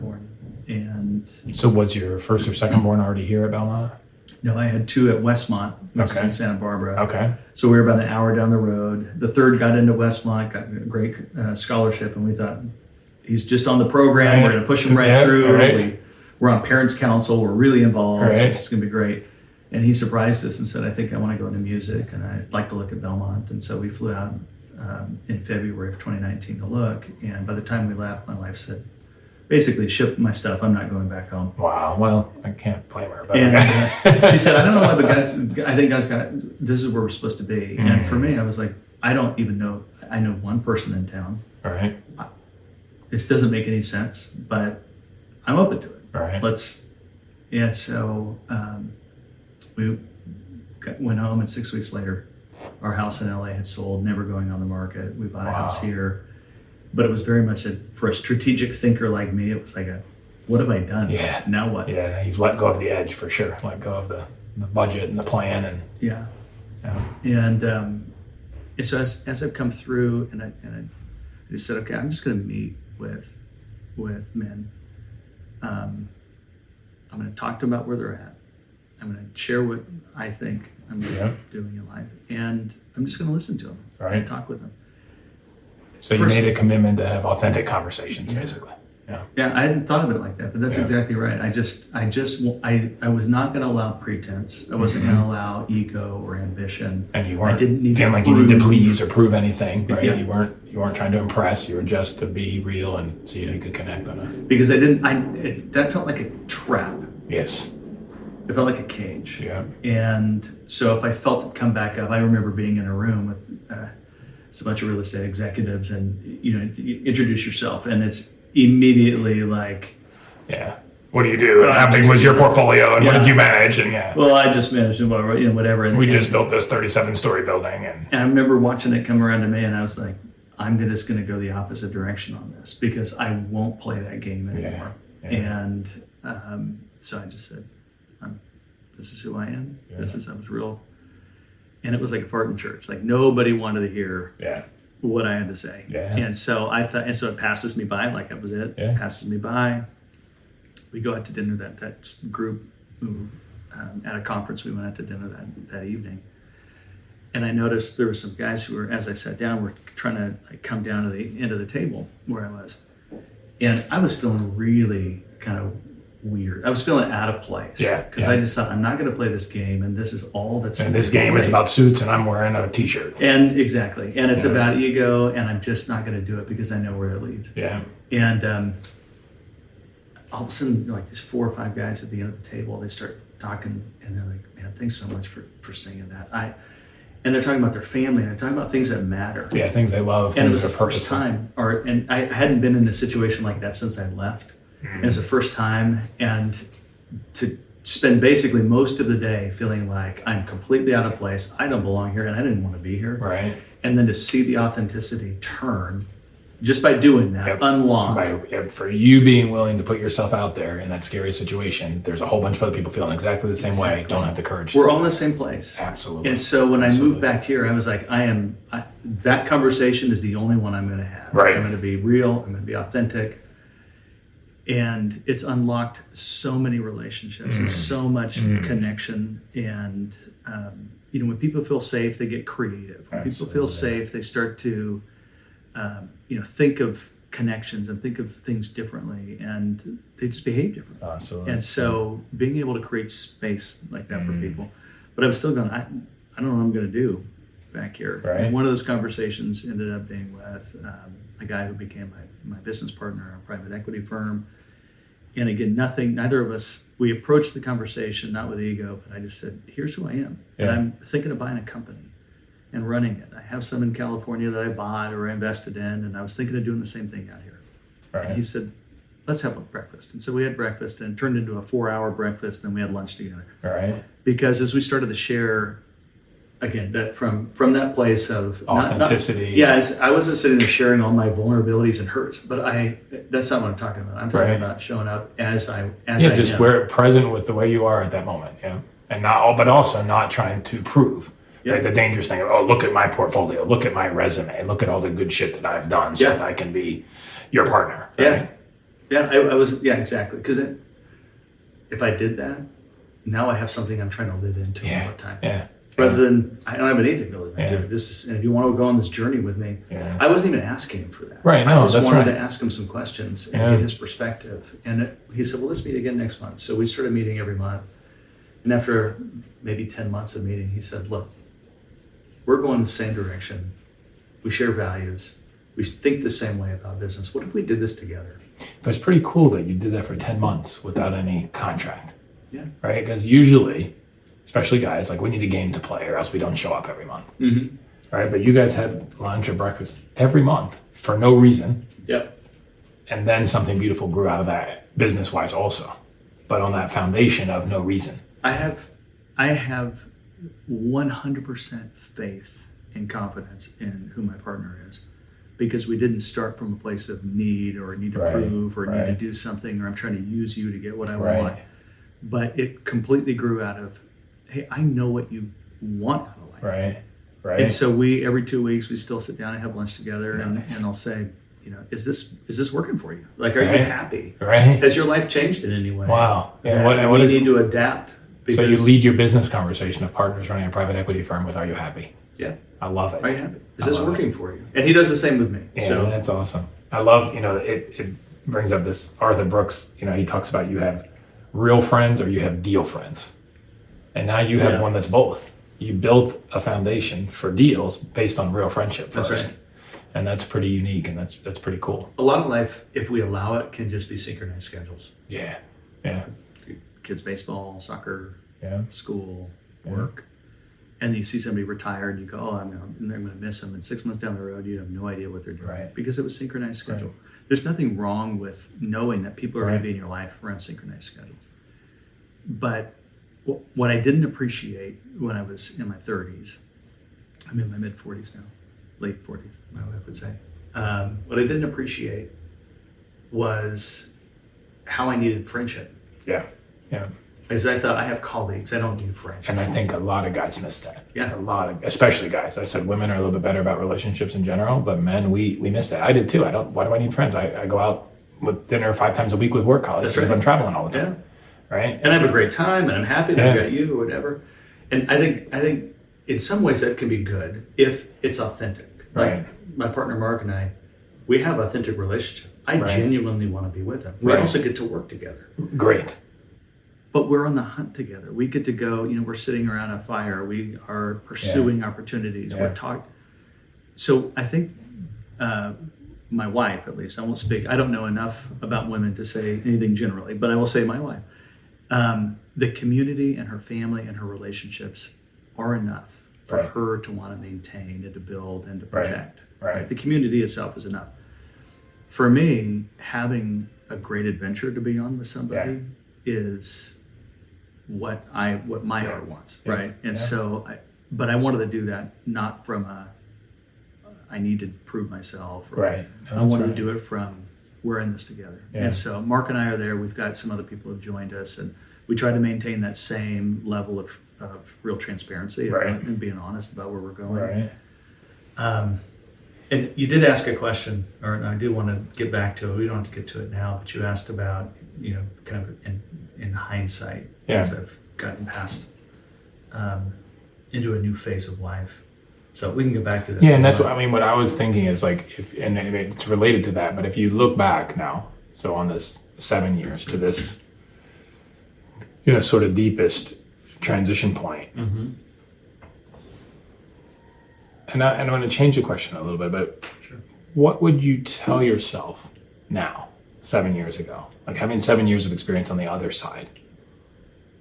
born. And So was your first or second born already here at Belmont? no, I had two at Westmont, which is Okay. in Santa Barbara. Okay. So we were about an hour down the road. The third got into Westmont, got a great scholarship, and we thought, he's just on the program. Right. We're going to push him right Yeah, through. right. We're on parents' council. We're really involved. Right. It's going to be great. And he surprised us and said, I think I want to go into music, and I'd like to look at Belmont. And so we flew out in February of 2019 to look. And by the time we left, my wife said, basically, ship my stuff. I'm not going back home. Wow. Well, I can't blame her. But And she said, I don't know why, but I think God's got, this is where we're supposed to be. And for me, I was like, I don't even know. I know one person in town. All right. This doesn't make any sense, but I'm open to it. All right. And so we went home, and 6 weeks later, our house in LA had sold, never going on the market. We bought a house here. But it was very much for a strategic thinker like me, it was like what have I done? Yeah. Now what? Yeah. You've let go of the edge for sure. Let go of the budget and the plan and Yeah. yeah. And so as I've come through, and I just said, okay, I'm just going to meet with men. I'm going to talk to them about where they're at. I'm going to share what I think I'm doing in life, and I'm just going to listen to them and talk with them. So you made a commitment to have authentic conversations, basically. Yeah. Yeah, I hadn't thought of it like that, but that's exactly right. I was not going to allow pretense. I wasn't going to allow ego or ambition. And you weren't feeling like you need to please or prove anything, right? Yeah. You weren't trying to impress. You were just to be real and see if you could connect on it. Because that felt like a trap. Yes. It felt like a cage. Yeah. And so if I felt it come back up, I remember being in a room with it's a bunch of real estate executives, and you introduce yourself, and it's immediately like, yeah, what do you do? And how big was your portfolio, and what did you manage? And well, I just managed whatever. And we just built this 37-story building, and I remember watching it come around to me, and I was like, I'm just going to go the opposite direction on this, because I won't play that game anymore. Yeah. And so I just said, this is who I am. Yeah. I was real. And it was like a fart in church. Like nobody wanted to hear what I had to say. Yeah. And so it passes me by, like that was it. Yeah. It passes me by. We go out to dinner, that group who, at a conference, we went out to dinner that evening. And I noticed there were some guys who were, as I sat down, were trying to come down to the end of the table where I was. And I was feeling really kind of weird. I was feeling out of place. Yeah. Because I just thought, I'm not going to play this game, and this is all that's. And this game is about suits, and I'm wearing a t-shirt. And exactly. And it's about ego, and I'm just not going to do it because I know where it leads. Yeah. And all of a sudden, like these 4 or 5 guys at the end of the table, they start talking, and they're like, man, thanks so much for saying that. And they're talking about their family, and they're talking about things that matter. Yeah, things they love. And it was the first time, and I hadn't been in a situation like that since I left. It was the first time, and to spend basically most of the day feeling like I'm completely out of place, I don't belong here, and I didn't want to be here. Right. And then to see the authenticity turn just by doing that, unlock. For you being willing to put yourself out there in that scary situation, there's a whole bunch of other people feeling exactly the same way, don't have the courage. We're all in the same place. Absolutely. And so when I moved back here, I was like, that conversation is the only one I'm going to have. Right. I'm going to be real. I'm going to be authentic. And it's unlocked so many relationships and so much connection. And, when people feel safe, they get creative. When people feel safe, they start to, think of connections and think of things differently, and they just behave differently. Absolutely. And so being able to create space like that for people. But I was still going, I don't know what I'm going to do back here. Right. And one of those conversations ended up being with a guy who became my business partner in a private equity firm. And again, neither of us, we approached the conversation not with ego, but I just said, here's who I am. Yeah. And I'm thinking of buying a company. and running it. I have some in California that I bought or I invested in, and I was thinking of doing the same thing out here. Right. And he said, let's have breakfast. And so we had breakfast, and it turned into a 4-hour breakfast. Then we had lunch together. Right. Because as we started to share, again, that from that place of authenticity. I wasn't sitting there sharing all my vulnerabilities and hurts, but that's not what I'm talking about. I'm talking about showing up as I just am. where present with the way you are at that moment. Yeah. And but also not trying to prove. Yeah. Right? The dangerous thing of, oh, look at my portfolio, look at my resume, look at all the good shit that I've done so that I can be your partner. Right? Yeah. I was, exactly. Because if I did that, now I have something I'm trying to live into all the time. Yeah. Rather than, I don't have anything to live into. And if you want to go on this journey with me, I wasn't even asking him for that. Right, no, I just that's wanted right. to ask him some questions and get his perspective. And he said, well, let's meet again next month. So we started meeting every month. And after maybe 10 months of meeting, he said, look, we're going the same direction. We share values. We think the same way about business. What if we did this together? But it's pretty cool that you did that for 10 months without any contract. Yeah. Right? Because usually, especially guys, like we need a game to play or else we don't show up every month. Mm-hmm. Right? But you guys had lunch or breakfast every month for no reason. Yep. And then something beautiful grew out of that, business-wise also. But on that foundation of no reason. I have 100% faith and confidence in who my partner is, because we didn't start from a place of need or need to prove or need to do something, or I'm trying to use you to get what I want. But it completely grew out of, hey, I know what you want out of life. Right. And so every 2 weeks we still sit down and have lunch together, and I'll say, is this working for you? Like, are you happy? Right. Has your life changed in any way? Wow. And what do you need to adapt? So you lead your business conversation of partners running a private equity firm with, are you happy? Yeah. I love it. Are you happy? Is this working for you? And he does the same with me. Yeah, so that's awesome. I love, it brings up this Arthur Brooks, he talks about you have real friends or you have deal friends. And now you have one that's both. You built a foundation for deals based on real friendship first. That's right. And that's pretty unique, and that's pretty cool. A lot of life, if we allow it, can just be synchronized schedules. Yeah. Kids baseball, soccer, school, work. And you see somebody retired, and you go, oh, I'm going to miss them. And 6 months down the road, you have no idea what they're doing because it was synchronized schedule. Right. There's nothing wrong with knowing that people are going to be in your life around synchronized schedules. But what I didn't appreciate when I was in my 30s, I'm in my mid 40s now, late 40s, my wife would say. What I didn't appreciate was how I needed friendship. Yeah. Because I thought, I have colleagues, I don't need friends. And I think a lot of guys miss that. Yeah. Especially guys. I said women are a little bit better about relationships in general, but men, we miss that. I did too. Why do I need friends? I go out with dinner 5 times a week with work colleagues because I'm traveling all the time. Yeah. Right? And I have a great time, and I'm happy that I got you or whatever. And I think in some ways that can be good if it's authentic. Like my partner Mark and I, we have authentic relationship. I genuinely want to be with him. We also get to work together. Great. But we're on the hunt together. We get to go, we're sitting around a fire. We are pursuing opportunities. We're talking. So I think my wife, at least, I won't speak. I don't know enough about women to say anything generally, but I will say my wife. The community and her family and her relationships are enough for her to want to maintain and to build and to protect. Right. The community itself is enough. For me, having a great adventure to be on with somebody is what my heart wants, right? And so, but I wanted to do that not from I need to prove myself, or I wanted to do it from we're in this together. And so Mark and I are there. We've got some other people who have joined us, and we try to maintain that same level of real transparency and being honest about where we're going. And you did ask a question, or I do want to get back to it. We don't have to get to it now, but you asked about, kind of in hindsight, as I've gotten past into a new phase of life. So we can get back to that. Yeah, and that's what I was thinking is like, and it's related to that, but if you look back now, so on this 7 years to this, sort of deepest transition point. Mm-hmm. And I'm going to change the question a little bit, but what would you tell yourself now, 7 years ago? Like having 7 years of experience on the other side,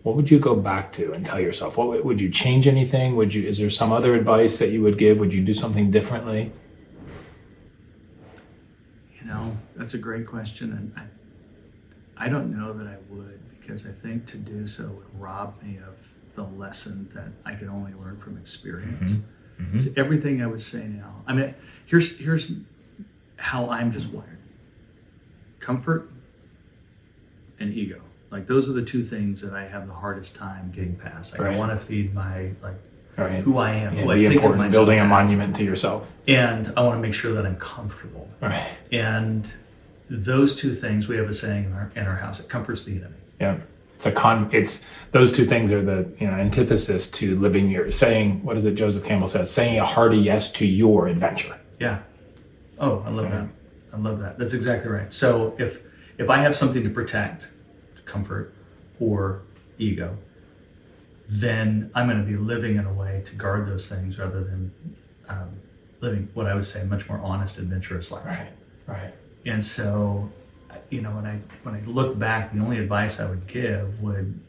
what would you go back to and tell yourself? What would you change anything? Is there some other advice that you would give? Would you do something differently? That's a great question. And I don't know that I would, because I think to do so would rob me of the lesson that I can only learn from experience. It's everything I would say now. I mean, here's how I'm just wired. Comfort and ego. Like, those are the two things that I have the hardest time getting past. Like, I want to feed my, who I am, who I think of myself. Building a monument to yourself. And I want to make sure that I'm comfortable. Right. And those two things, we have a saying in our house, it comforts the enemy. Yeah. It's those two things are the antithesis to living saying, what is it Joseph Campbell says, saying a hearty yes to your adventure. Yeah. Oh, I love that. I love that. That's exactly right. So if I have something to protect, comfort or ego, then I'm going to be living in a way to guard those things rather than living what I would say a much more honest, adventurous life. Right. And so, when I look back, the only advice I would give would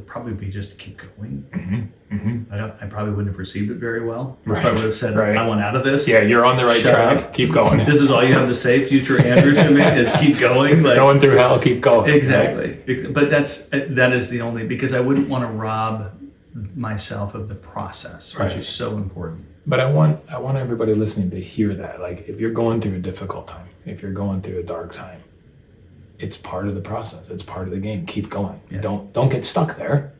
probably be just to keep going. I probably wouldn't have received it very well. I probably would have said, I want out of this. Yeah, you're on the right track. Up. Keep going. This is all you have to say, future Andrew, to me, is keep going. Going through hell, keep going. Exactly. Right? But that is the only, because I wouldn't want to rob myself of the process, which is so important. But I want everybody listening to hear that. Like, if you're going through a difficult time, if you're going through a dark time, it's part of the process. It's part of the game. Keep going. Yeah. Don't get stuck there.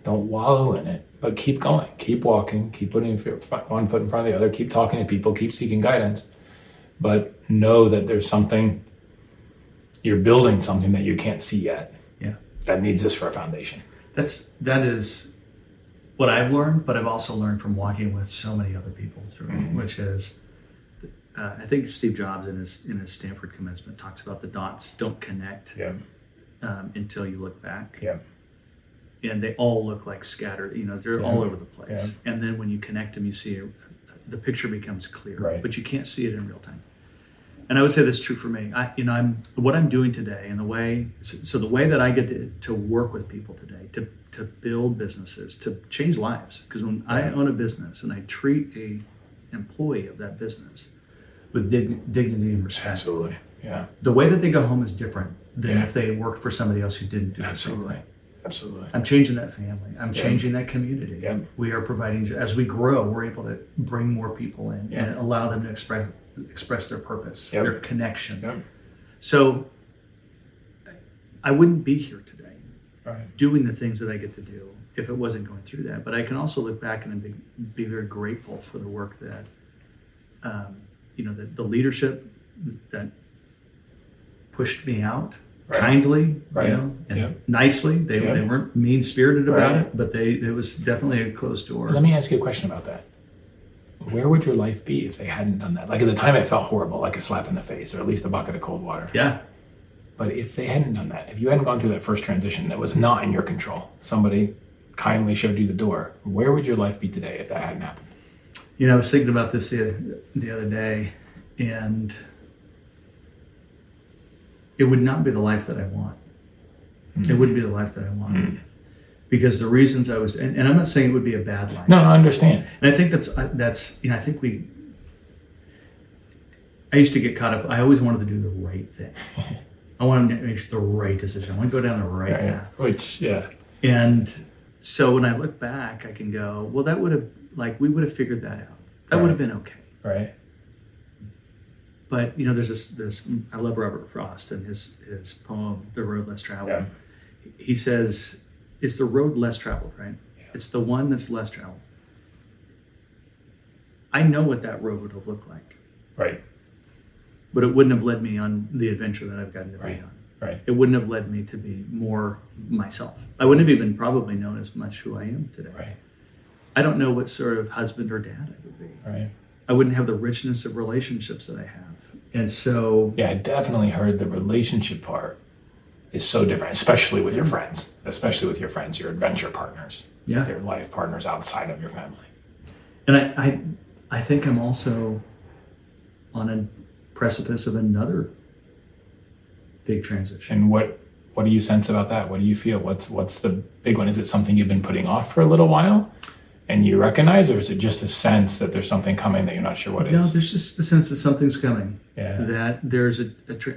Don't wallow in it, but keep going. Keep walking. Keep putting one foot in front of the other. Keep talking to people. Keep seeking guidance. But know that there's something, you're building something that you can't see yet. Yeah. That needs this for a foundation. That is what I've learned, but I've also learned from walking with so many other people through it, which is, I think Steve Jobs in his Stanford commencement talks about the dots don't connect until you look back. Yeah. And they all look like scattered, they're all over the place. Yeah. And then when you connect them, you see the picture becomes clear, but you can't see it in real time. And I would say that's true for me. What I'm doing today, and the way that I get to work with people today, to build businesses, to change lives. Because when I own a business and I treat a employee of that business with dignity and respect, absolutely, the way that they go home is different than if they worked for somebody else who didn't do the same thing. Absolutely. I'm changing that family. I'm changing that community. Yeah. We are providing, as we grow, we're able to bring more people in and allow them to express their purpose, their connection. Yep. So I wouldn't be here today doing the things that I get to do if it wasn't going through that. But I can also look back and be very grateful for the work that, the leadership that pushed me out kindly, and nicely. They weren't mean-spirited about it, but it was definitely a closed door. Let me ask you a question about that. Where would your life be if they hadn't done that? Like, at the time, it felt horrible, like a slap in the face, or at least a bucket of cold water. Yeah. But if they hadn't done that, if you hadn't gone through that first transition that was not in your control, somebody kindly showed you the door, where would your life be today if that hadn't happened? I was thinking about this the other day, and it would not be the life that I want. It wouldn't be the life that I want. Because the reasons I was, and I'm not saying it would be a bad life. No, I understand. And I think I used to get caught up. I always wanted to do the right thing. I wanted to make the right decision. I want to go down the right path. And so when I look back, I can go, well, that would have, we would have figured that out. That would have been okay. Right. But, there's this, I love Robert Frost and his poem, The Road Less Traveled. Yeah. He says, it's the road less traveled, right? Yeah. It's the one that's less traveled. I know what that road would have looked like. Right. But it wouldn't have led me on the adventure that I've gotten to be on. Right. It wouldn't have led me to be more myself. I wouldn't have even probably known as much who I am today. Right. I don't know what sort of husband or dad I would be. Right. I wouldn't have the richness of relationships that I have. And so... Yeah, I definitely heard the relationship part is so different, especially with your friends, your adventure partners, your life partners outside of your family. And I think I'm also on a precipice of another big transition. And What do you sense about that? What do you feel? What's the big one? Is it something you've been putting off for a little while and you recognize, or is it just a sense that there's something coming that you're not sure what No, is? there's just the sense that something's coming. Yeah. That there's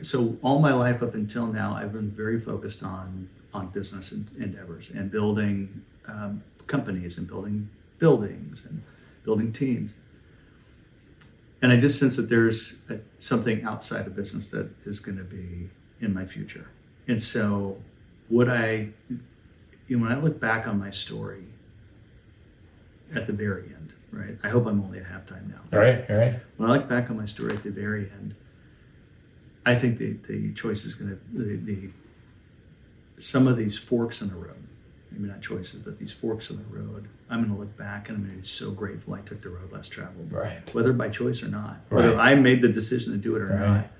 so all my life up until now, I've been very focused on business endeavors and building companies and building buildings and building teams. And I just sense that there's something outside of business that is going to be in my future. And so when I look back on my story at the very end, right? I hope I'm only at halftime now. All right. When I look back on my story at the very end, I think the choice is going to, some of these forks in the road, maybe not choices, but these forks in the road, I'm going to look back and I'm going to be so grateful I took the road less traveled. Right. Whether by choice or not, Right. whether I made the decision to do it or Right.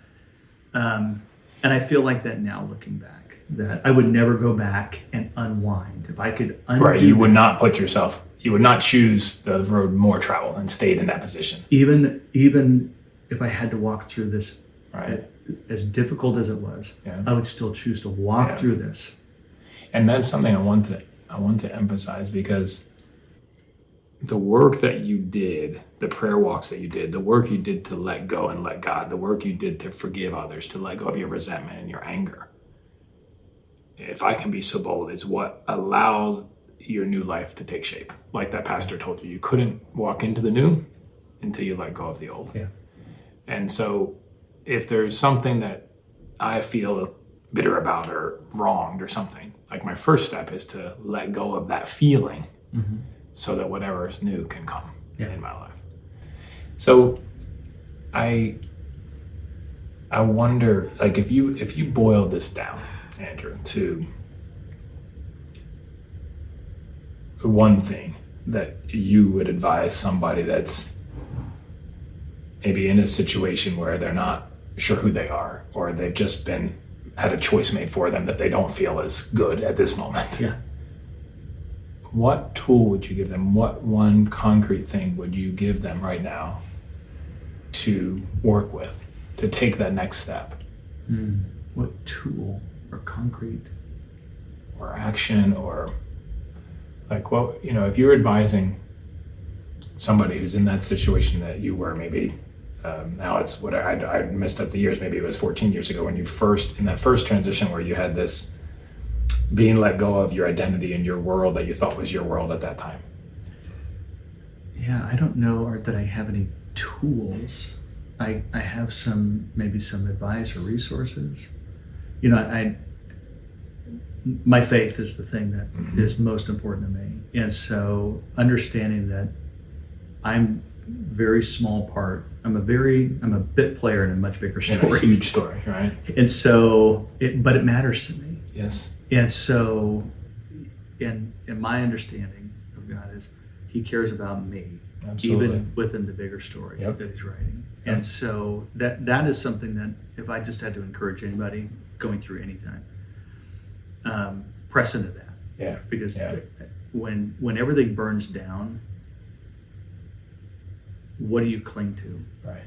not. And I feel like that now looking back, that I would never go back and unwind. If I could undo Right. You would that, not you would not choose the road more traveled and stayed in that position. even if I had to walk through this, Right. as difficult as it was, Yeah. I would still choose to walk Yeah. through this. And that's something I want to emphasize, because the work that you did, the prayer walks that you did, the work you did to let go and let God, the work you did to forgive others, to let go of your resentment and your anger, if I can be so bold, is what allows your new life to take shape. Like that pastor told you couldn't walk into the new until you let go of the old. Yeah. And so if there's something that I feel bitter about or wronged or something, like my first step is to let go of that feeling so that whatever is new can come in my life. So I wonder, like, if you boiled this down, Andrew, to one thing that you would advise somebody that's maybe in a situation where they're not sure who they are, or they've just had a choice made for them that they don't feel is good at this moment. Yeah. What tool would you give them? What one concrete thing would you give them right now to work with, to take that next step? What tool or concrete? Or action, or like, well, if you're advising somebody who's in that situation that you were, maybe now it's what I messed up the years, maybe it was 14 years ago when you in that first transition where you had this being let go of your identity and your world that you thought was your world at that time. Yeah, I don't know, Art, that I have any tools. I have maybe some advice or resources. My faith is the thing that is most important to me. And so understanding that I'm very small part, I'm a bit player in a much bigger story. A huge story, right? And so, but it matters to me. Yes. And so, in my understanding of God is He cares about me, Absolutely. even within the bigger story Yep. that He's writing. Yep. And so that is something that if I just had to encourage anybody going through any time, press into that. Yeah. Because Yeah. when everything burns down, what do you cling to? Right.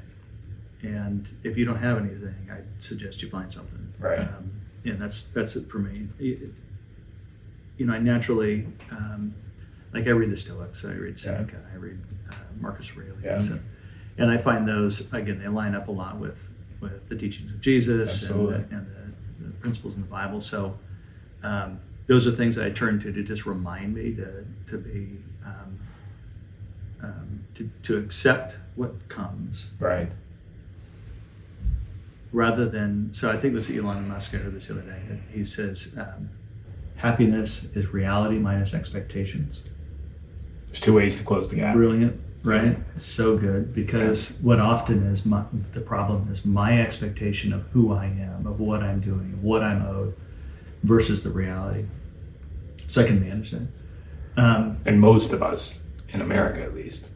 And if you don't have anything, I suggest you find something. Right. And that's it for me. I naturally, like I read the Stoics, I read Seneca, I read Marcus Aurelius, and I find those, again, they line up a lot with the teachings of Jesus and the principles in the Bible. So those are things that I turn to just remind me to be to accept what comes. Right. Rather than, so I think it was Elon Musk, I heard this the other day, that he says, happiness is reality minus expectations. There's two ways to close the gap. Brilliant, right? So good, because what often is the problem is my expectation of who I am, of what I'm doing, of what I'm owed, versus the reality. So I can manage that. And most of us, in America at least,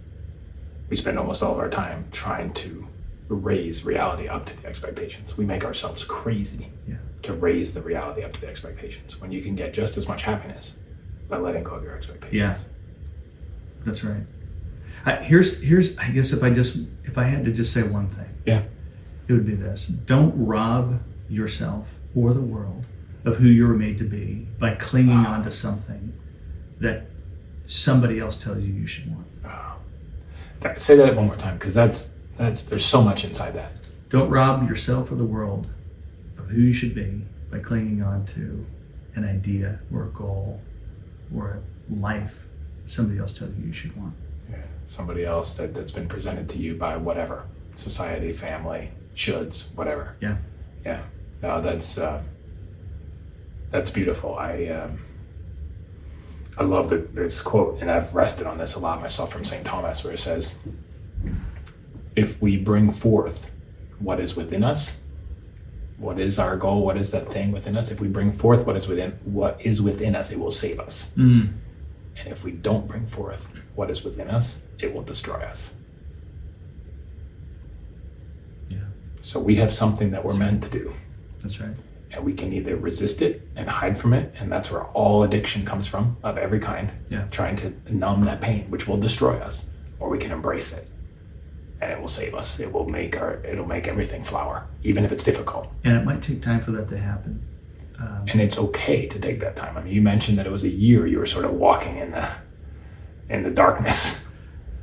we spend almost all of our time trying to raise reality up to the expectations. We make ourselves crazy to raise the reality up to the expectations, when you can get just as much happiness by letting go of your expectations. Yeah, that's right. Here's I guess if I had to just say one thing, it would be this: don't rob yourself or the world of who you were made to be by clinging on to something that somebody else tells you should want. Say that one more time, because that's there's so much inside that. Don't rob yourself or the world of who you should be by clinging on to an idea or a goal or a life somebody else tells you should want. Yeah, somebody else that's been presented to you by whatever, society, family, shoulds, whatever. Yeah. Yeah. No, that's beautiful. I love this quote, and I've rested on this a lot myself, from St. Thomas, where it says, if we bring forth what is within us, what is our goal, what is that thing within us, if we bring forth what is within us, it will save us. Mm. And if we don't bring forth what is within us, it will destroy us. Yeah. So we have something that we're meant to do. That's right. And we can either resist it and hide from it, and that's where all addiction comes from, of every kind, trying to numb that pain, which will destroy us, or we can embrace it, and it will save us. It'll make everything flower, even if it's difficult. And it might take time for that to happen. And it's okay to take that time. I mean, you mentioned that it was a year you were sort of walking in the darkness.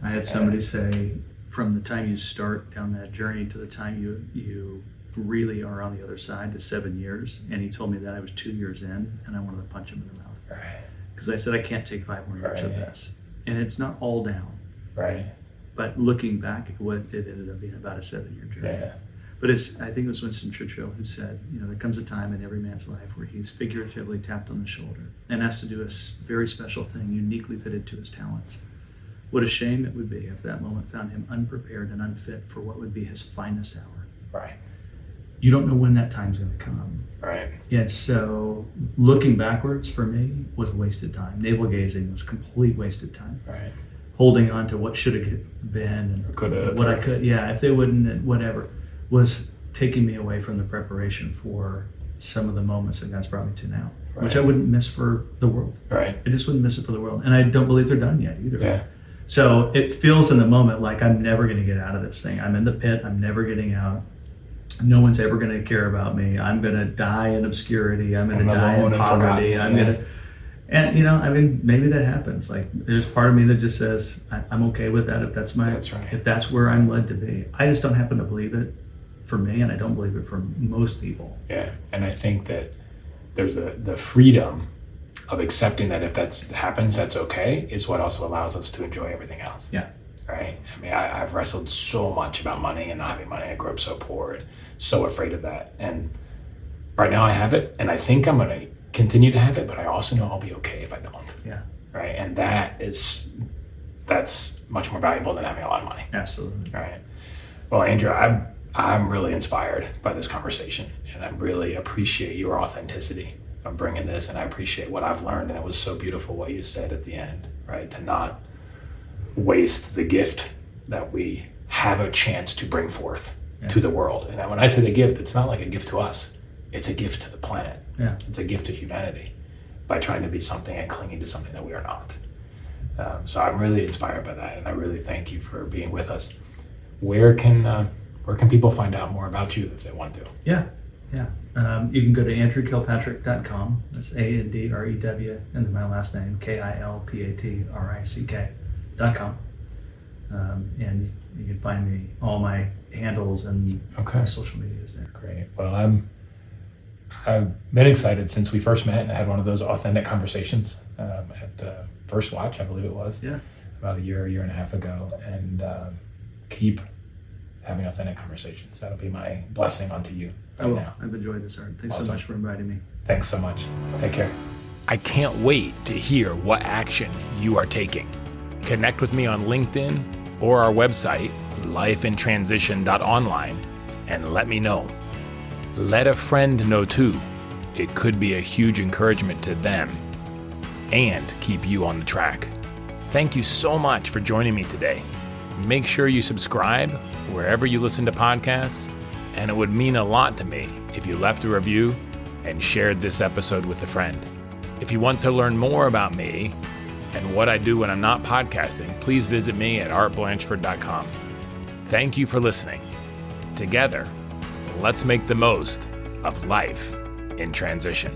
I had somebody say, from the time you start down that journey to the time you really are on the other side, to 7 years. And he told me that I was 2 years in, and I wanted to punch him in the mouth. Right. Because I said, I can't take 5 more years of this. And it's not all down. Right. But looking back, it ended up being about a 7-year journey. Yeah. But I think it was Winston Churchill who said, there comes a time in every man's life where he's figuratively tapped on the shoulder and has to do a very special thing, uniquely fitted to his talents. What a shame it would be if that moment found him unprepared and unfit for what would be his finest hour. Right. You don't know when that time's going to come. Right. And so looking backwards for me was wasted time. Navel gazing was complete wasted time. Right. Holding on to what should have been and could have, what I could, if they wouldn't, whatever, was taking me away from the preparation for some of the moments that God's brought me to now, which I wouldn't miss for the world. Right. I just wouldn't miss it for the world. And I don't believe they're done yet either. Yeah. So it feels in the moment like I'm never going to get out of this thing. I'm in the pit. I'm never getting out. No one's ever going to care about me. I'm going to die in obscurity. I'm going to die in poverty. And maybe that happens. Like, there's part of me that just says, I'm okay with that if that's where I'm led to be. I just don't happen to believe it for me, and I don't believe it for most people. Yeah, and I think that there's the freedom of accepting that if that happens, that's okay, is what also allows us to enjoy everything else. Yeah. Right? I mean, I've wrestled so much about money and not having money. I grew up so poor and so afraid of that. And right now I have it, and I think I'm going to continue to have it, but I also know I'll be okay if I don't. Yeah. Right? And that's much more valuable than having a lot of money. Absolutely. Right. Well, Andrew, I'm really inspired by this conversation, and I really appreciate your authenticity of bringing this, and I appreciate what I've learned. And it was so beautiful what you said at the end, right? To not waste the gift that we have a chance to bring forth to the world. And when I say the gift, it's not like a gift to us. It's a gift to the planet. Yeah. It's a gift to humanity by trying to be something and clinging to something that we are not. So I'm really inspired by that, and I really thank you for being with us. Where can people find out more about you if they want to? Yeah. You can go to andrewkilpatrick.com. That's ANDREW, and then my last name, KILPATRICK.com. And you can find me, all my handles and my social media is there. Great. Well, I've been excited since we first met and had one of those authentic conversations at the First Watch, I believe it was. Yeah. About a year and a half ago, and keep having authentic conversations. That'll be my blessing onto you now. I've enjoyed this, Art. Thanks so much for inviting me. Thanks so much. Take care. I can't wait to hear what action you are taking. Connect with me on LinkedIn or our website, lifeintransition.online, and let me know. Let a friend know too. It could be a huge encouragement to them and keep you on the track. Thank you so much for joining me today. Make sure you subscribe wherever you listen to podcasts, and it would mean a lot to me if you left a review and shared this episode with a friend. If you want to learn more about me and what I do when I'm not podcasting, please visit me at artblanchford.com. Thank you for listening. Together, let's make the most of life in transition.